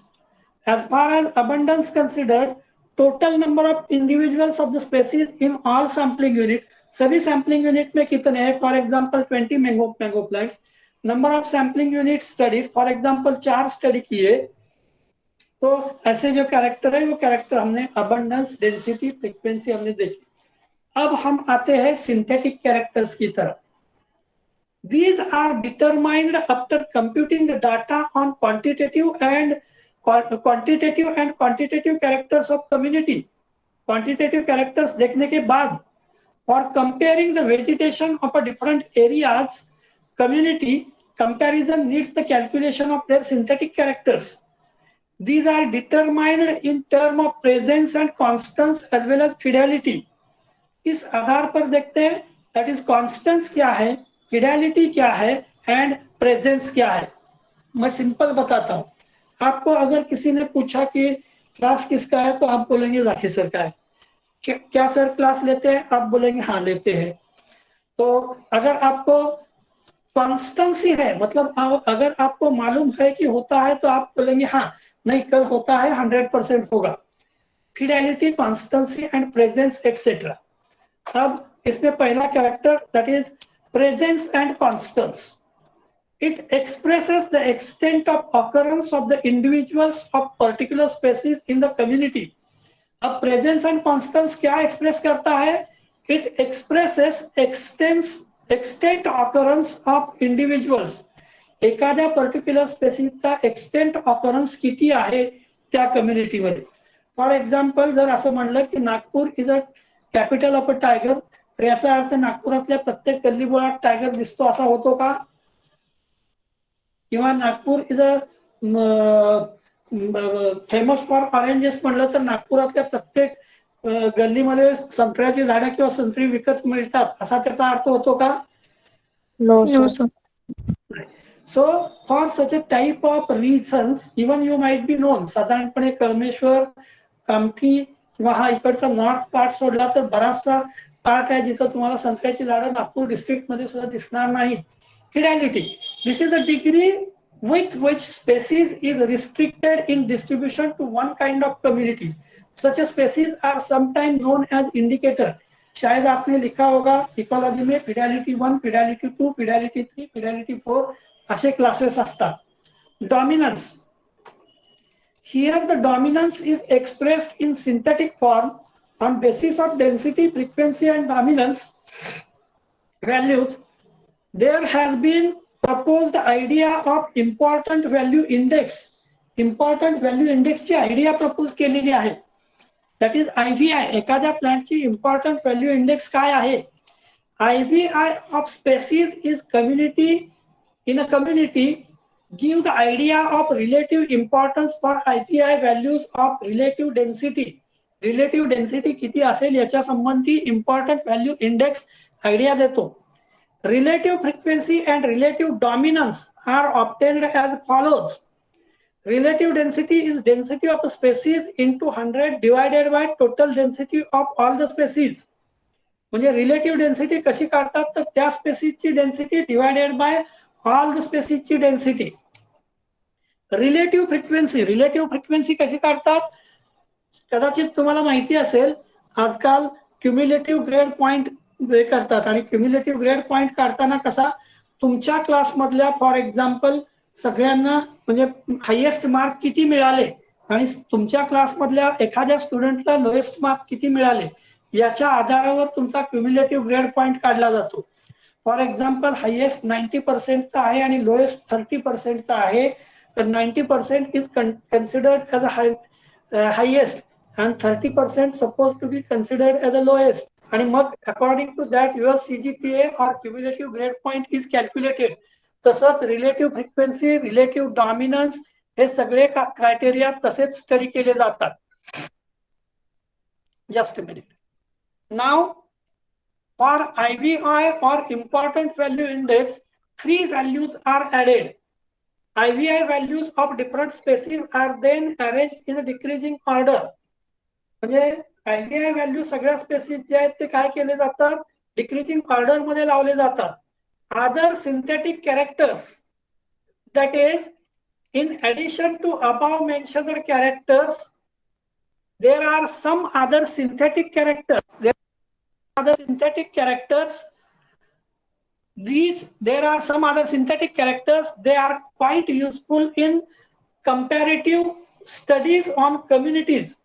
As far as abundance considered, total number of individuals of the species in all sampling unit, सभी sampling unit में कितने हैं? For example 20 mango plants. Number of sampling unit studied, for example 4 study किए, तो ऐसे जो character है वो कैरेक्टर हमने अबंडेंस, डेंसिटी, फ्रीक्वेंसी हमने देखी. अब हम आते हैं सिंथेटिक कैरेक्टर्स की तरफ. These are determined after computing the data on quantitative and quantitative characters of community. Quantitative characters देखने के बाद, for comparing the vegetation of a different areas community, comparison needs the calculation of their synthetic characters. These are determined in term of presence and constance as well as fidelity. इस आधार पर देखते हैं that is constance क्या है, fidelity क्या है and presence क्या है. मैं सिंपल बताता हूँ आपको. अगर किसी ने पूछा कि क्लास किसका है तो आप बोलेंगे जाकिर सर का है. क्या सर क्लास लेते हैं? आप बोलेंगे हाँ लेते हैं. तो अगर आपको कॉन्स्टेंसी है, मतलब अगर आपको मालूम है कि होता है, तो आप बोलेंगे हाँ, नहीं कल होता है, 100% होगा. Fidelity, constituency and presence etcetera. अब इसमें पहला character that is presence and Constance. It expresses the extent of occurrence of the individuals of particular species in the community. अब प्रेजेंस एंड कॉन्स्टेंस क्या एक्सप्रेस करता है? It expresses extent occurrence of individuals. एखाद्या particular स्पेसीजचा extent occurrence किती आहे त्या कम्युनिटीमध्ये. For example जर असं म्हणलं की Nagpur is a capital of a tiger, तर याचा अर्थ नागपुरातल्या प्रत्येक गल्लीबोळात टायगर दिसतो असा होतो का? किंवा Nagpur is a famous for oranges म्हणलं तर नागपुरातल्या प्रत्येक गल्लीमध्ये संत्र्याची झाडं किंवा संत्री विकत मिळतात असा त्याचा अर्थ होतो का? No, No, sir. sir. So for such a type of reasons, even you might be known. साधारणपणे कळमेश्वर, कामठी किंवा हा इकडचा नॉर्थ पार्ट सोडला तर बराचसा पार्ट आहे जिथं तुम्हाला संत्र्याची झाडं नागपूर डिस्ट्रिक्ट मध्ये सुद्धा दिसणार नाहीत. Fidelity, this is the degree with which species is restricted in distribution to one kind of community. Such a species are sometimes known as indicator. शायद आपने लिखा होगा इकोलॉजी में फिडेलिटी 1, फिडेलिटी 2, फिडेलिटी 3, फिडेलिटी 4 असे क्लासेस असतात. Dominance, here the dominance is expressed in synthetic form on basis of density, frequency and dominance values. There has been proposed idea of important value index. Important value index ची idea propose केलेली आहे. That is IVI. एखाद्या प्लांटची important value index काय आहे? IVI of species is community. In a community, give the idea of relative importance for IVI values of relative density. Relative density किती असेल याच्या संबंधी इम्पॉर्टंट व्हॅल्यू इंडेक्स आयडिया देतो. Relative frequency and relative dominance are obtained as follows. Relative density is density of the species into 100 divided by total density of all the species. म्हणजे relative density कशी काढतात तर त्या स्पेसीजची density divided by all the स्पेसीजची density. Relative frequency कशी काढतात? कदाचित तुम्हाला माहिती असेल आजकाल क्युम्युलेटिव्ह ग्रेड पॉइंट करतात आणि क्युम्युलेटिव्ह ग्रेड पॉइंट काढताना कसा तुमच्या क्लासमधल्या फॉर एक्झाम्पल सगळ्यांना म्हणजे हायेस्ट मार्क किती मिळाले आणि तुमच्या क्लासमधल्या एखाद्या स्टुडंटला लोएस्ट मार्क किती मिळाले याच्या आधारावर तुमचा क्युम्युलेटिव्ह ग्रेड पॉइंट काढला जातो. फॉर एक्झाम्पल हायेस्ट 90% आहे आणि लोएस्ट 30% आहे 90% is considered as a highest and 30% supposed to be considered as a lowest. आणि मग according to that your CGPA or cumulative grade point is calculated. तसंच relative frequency, relative dominance हे सगळे criteria तसेच study केले जातात. Just a minute. Now for IVI or important value index, 3 values are added. IVI values of different species are then arranged in a decreasing order. म्हणजे IVI value सगळ्या spaces जे आहेत ते काय केले जातात, डिक्रीजिंग ऑर्डर मध्ये लावले जातात. Other synthetic characters, that is in addition to above mentioned characters, there are some other synthetic characters. There are some other synthetic characters. They are quite useful in comparative studies on communities.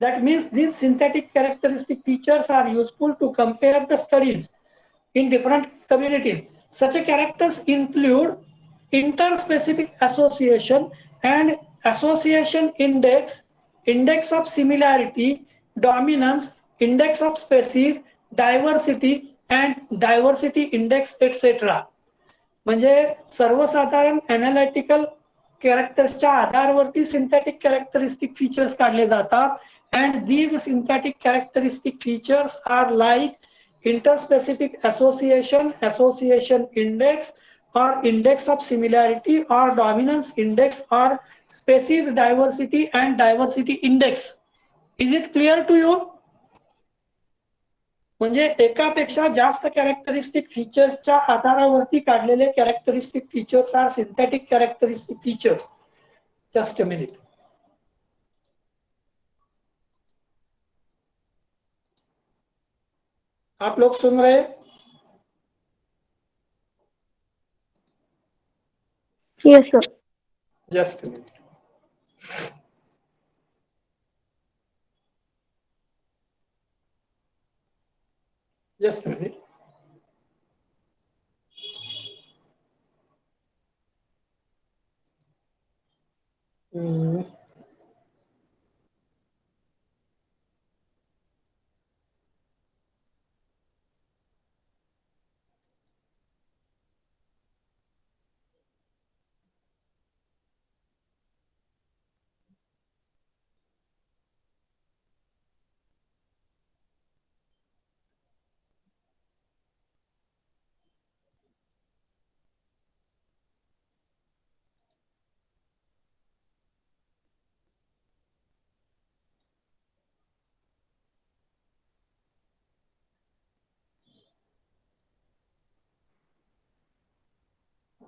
That means these synthetic characteristic features are useful to compare the studies in different communities. Such characters include interspecific association and association index, index of similarity, dominance, index of species, diversity and diversity index, etc. म्हणजे सर्वसाधारण analytical कॅरेक्टर्सच्या आधारावरती synthetic characteristic features काढले जातात. And these synthetic characteristic features are like interspecific association, association index, or index of similarity, or dominance index, or species diversity and diversity index. Is it clear to you? म्हणजे एकापेक्षा जास्त characteristic फीचर्सच्या आधारावरती काढलेले characteristic features are synthetic characteristic features. Just a minute. आप लोग सुन रहे हैं? Yes, sir. Just minute. Just minute.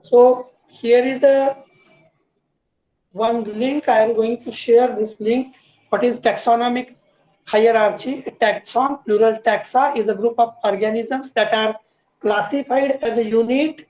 So here is the one link. I am going to share this link. What is taxonomic hierarchy? A taxon, plural taxa, is a group of organisms that are classified as a unit.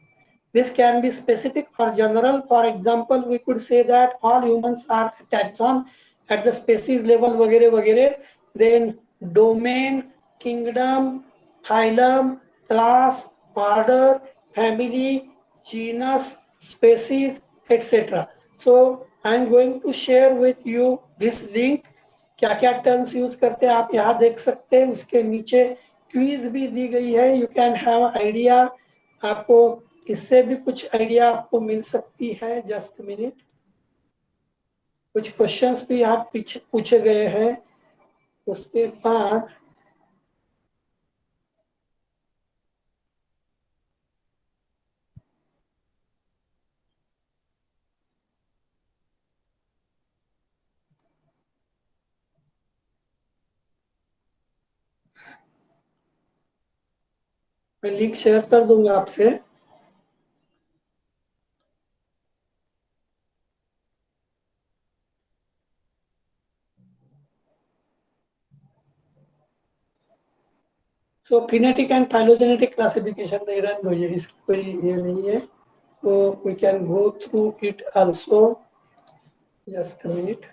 This can be specific or general. For example, we could say that all humans are a taxon at the species level, वगैरह वगैरह. Then domain, kingdom, phylum, class, order, family, genus, species, etc. So I am going to share with you this link. क्या क्या terms use करते हैं आप यहाँ देख सकते हैं. उसके नीचे क्विज भी दी गई है. You can have idea. आपको इससे भी कुछ आइडिया आपको मिल सकती है. Just minute. कुछ क्वेश्चंस भी यहाँ पीछे पूछे गए हैं. उसके बाद मैं लिंक शेयर कर दूंगा आपसे. So phenetic and phylogenetic classification they run हो, ये इसकी कोई ये नहीं है. तो we can go through it also. Just a minute.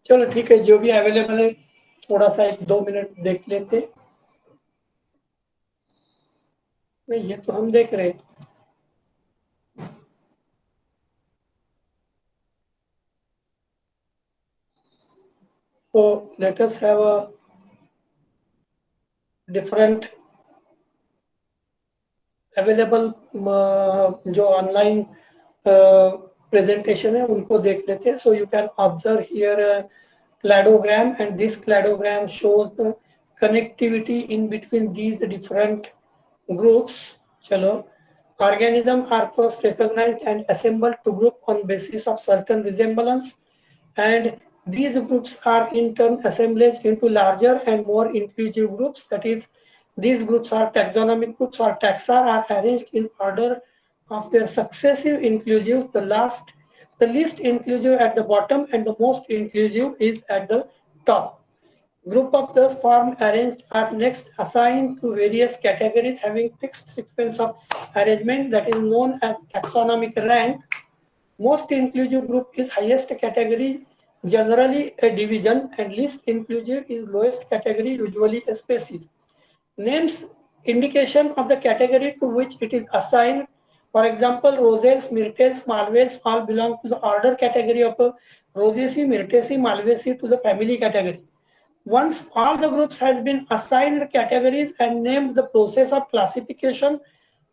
चलो ठीक है, जो भी अवेलेबल है थोड़ा सा 1-2 मिनट देख लेते। नहीं, ये तो हम देख रहे हैं। So let us have a different available जो ऑनलाइन प्रेजेंटेशन है उनको देख लेते हैं. So you can observe here a cladogram, and this cladogram shows the connectivity in between these different groups. चलो, organisms are first recognized and assembled to group on basis of certain resemblance, and these groups are in turn assembled into larger and more inclusive groups. That is, these groups are taxonomic groups or taxa, are arranged in order of their successive inclusives. The least inclusive at the bottom and the most inclusive is at the top. Group of thus formed arranged are next assigned to various categories having fixed sequence of arrangement that is known as taxonomic rank. Most inclusive group is highest category, generally a division, and least inclusive is lowest category, usually a species. Names indication of the category to which it is assigned. For example, roselles, myrtles, malvaceae all belong to the order category of Rosaceae, Myrtaceae, Malvaceae to the family category. Once all the groups has been assigned categories and named, the process of classification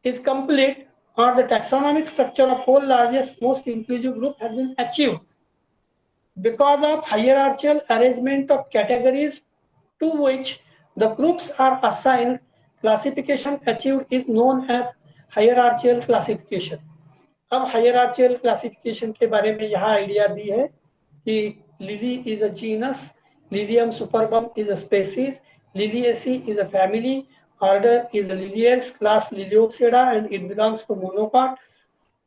is complete, or the taxonomic structure of whole largest most inclusive group has been achieved. Because of hierarchical arrangement of categories to which the groups are assigned, classification achieved is known as hierarchical classification. अब hierarchical classification के बारे में यहाँ idea दी है कि Lily is a genus, Lilium superbum is a species, Liliaceae is a family, order is a Liliales, class Liliopsida, and it belongs to monopod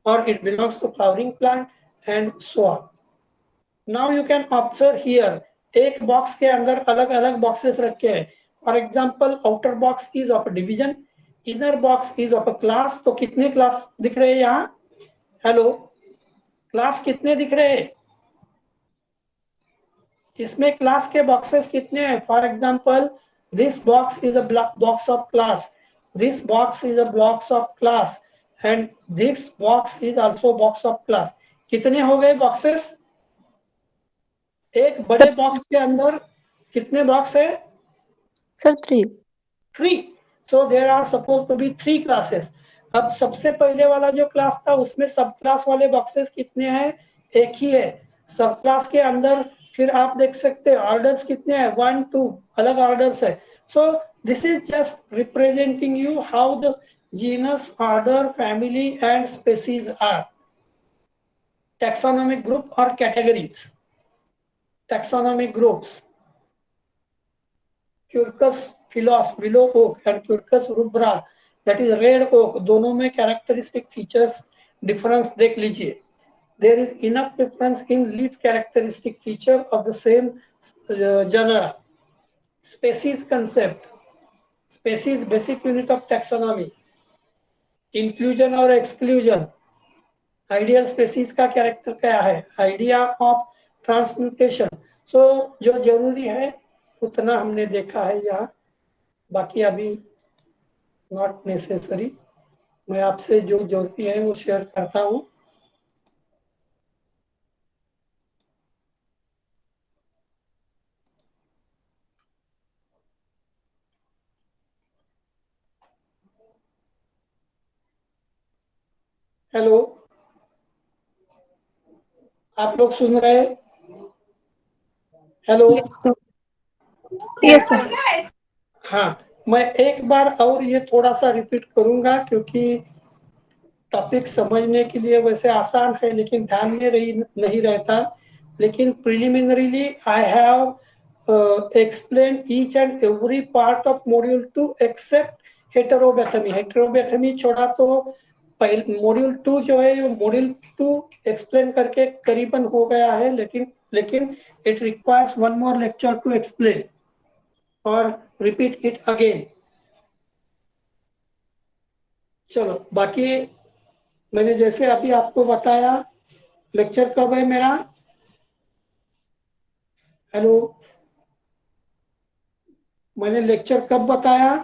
or it belongs to flowering plant, and so on. Now you can observe here, एक box के अंदर अलग अलग boxes रखे हैं. For example, outer box is of division, inner box is of a class. तो कितने class दिख रहे हैं यहाँ? हेलो, क्लास कितने दिख रहे हैं? इसमें क्लास के बॉक्सेस कितने हैं? For example, this box is a box of class, this box is a box of class, and this box is also box of class. कितने हो गए बॉक्सेस? एक बड़े बॉक्स के अंदर कितने बॉक्स है? Sir 3. 3. So there are suppose to be 3 classes. अब सबसे पहले वाला जो क्लास था उसमें सब क्लास वाले बॉक्सेस कितने हैं? एक ही है. सब क्लास के अंदर फिर आप देख सकते हैं ऑर्डर्स कितने हैं? 1, 2 अलग ऑर्डर्स है. So this is just representing you how the genus, order, family and species are. Taxonomic group और categories. Taxonomic groups: Quercus philos, willow oak, and Quercus rubra, that is red oak. दोनों में characteristic features difference देख लीजिए. There is enough difference in leaf characteristic feature of the same genera. Species concept: species basic unit of taxonomy. Inclusion और exclusion: ideal species का character क्या है? Idea of transmutation. सो जो जरूरी है उतना हमने देखा है यहाँ, बाकी अभी नॉट नेसेसरी. मैं आपसे जो जरूरी है वो शेयर करता हूँ. हेलो, आप लोग सुन रहे हैं? हेलो. Yes sir. हाँ, मैं एक बार और ये थोड़ा सा रिपीट करूंगा क्योंकि टॉपिक समझने के लिए वैसे आसान है लेकिन ध्यान में नहीं रहता. लेकिन preliminarily I have explain each and every part of module 2 except heterobathmy. Heterobathmy छोड़ा तो मॉड्यूल 2 जो है मॉड्यूल 2 एक्सप्लेन करके करीबन हो गया है, लेकिन it requires one more lecture to explain और रिपीट इट अगेन. चलो, बाकी मैंने जैसे अभी आपको बताया, लेक्चर कब है मेरा? हेलो, मैंने लेक्चर कब बताया?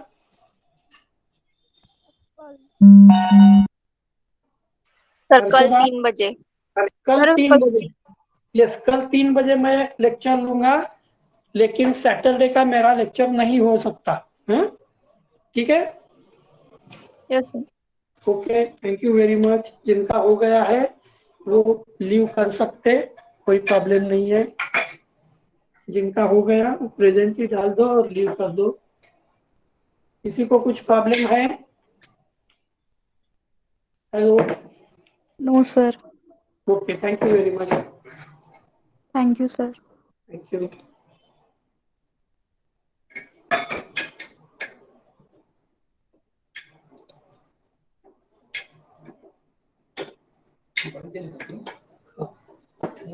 सर कल हर्षदा, 3 बजे। कल सर 3 बजे। यस, कल 3 बजे मैं लेक्चर लूंगा, लेकिन सैटरडे का मेरा लेक्चर नहीं हो सकता। हाँ, ठीक है। Yes sir. Okay, thank you very much. जिनका हो गया है वो लीव कर सकते, कोई प्रॉब्लम नहीं है। जिनका हो गया वो प्रेजेंट ही डाल दो और लीव कर दो। किसी को कुछ प्रॉब्लम है? Hello. No, sir. Okay, thank you very much. Thank you, sir. Thank you.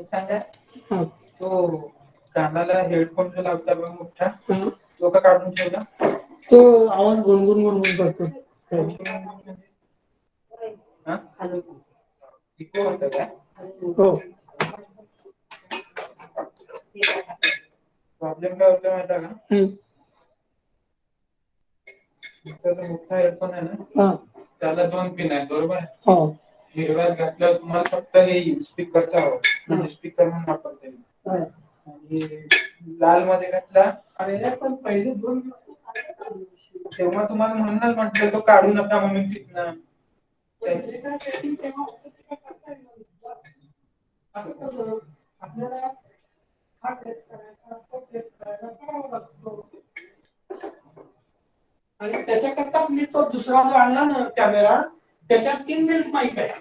सांगा हाँ, तो कानाला हेडफोन जो लावता बघ मोठा हाँ, तो का काढून ठेवला तो आवाज गुनगुन गुनगुन करतो। हा इको होतं का हो, प्रॉब्लेम काय होतं माहिती आहे का हम्म, त्याचा मोठा हेडफोन आहे ना हाँ, त्याला 2 पिन आहेत बरोबर आहे हाँ, हिरव्यात घातल्यावर तुम्हाला फक्त हे स्पीकरचा आवाज म्हणजे स्पीकर म्हणून वापरता येईल हाँ. आणि लाल मध्ये घातला अरे पण पहिले 2 तेव्हा तुम्हाला म्हणूनच म्हटलं तो काढू नका म्हणून तिथनं पैसे काय setting तेव्हा होतं ते काय करता येईल. असं कसं आपल्याला हा टेस्ट करायचा, तो टेस्ट करायचा, करावा लागतो. आणि त्याच्याकरताच मी तो दुसरा जो आणला ना कॅमेरा, त्याच्यात 3 मिनिट माईक आहे.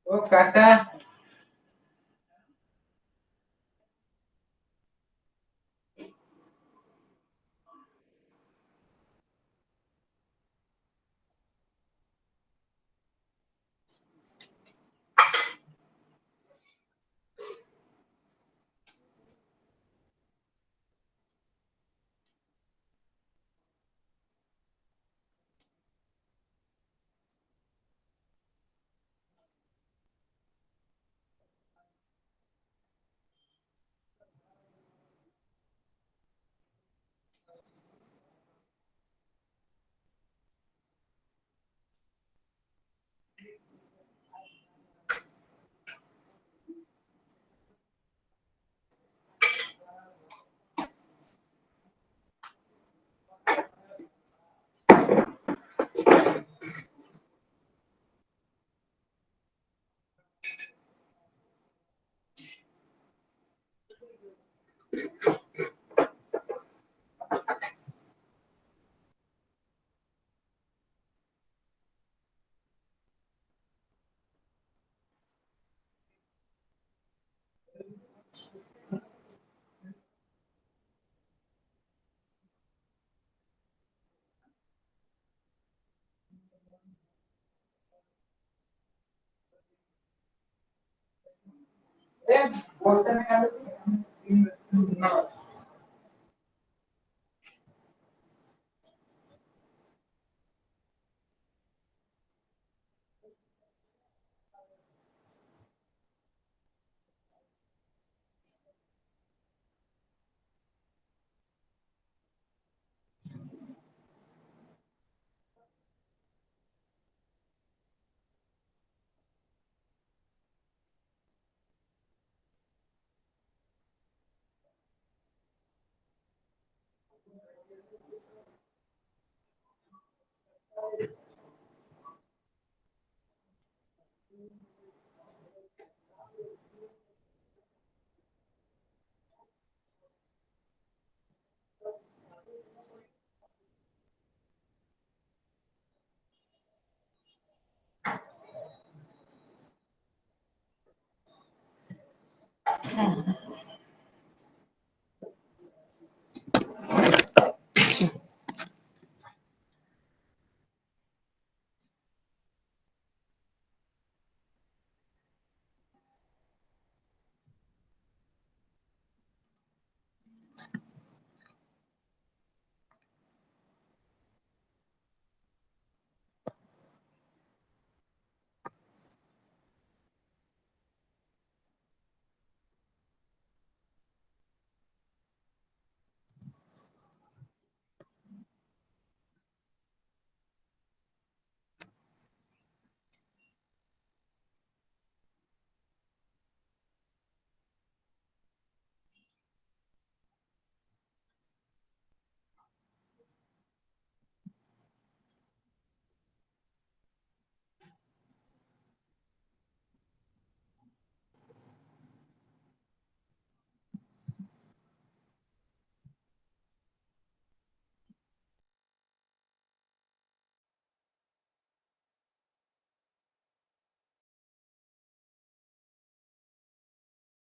ओ काका ए बोलताना काय होतं?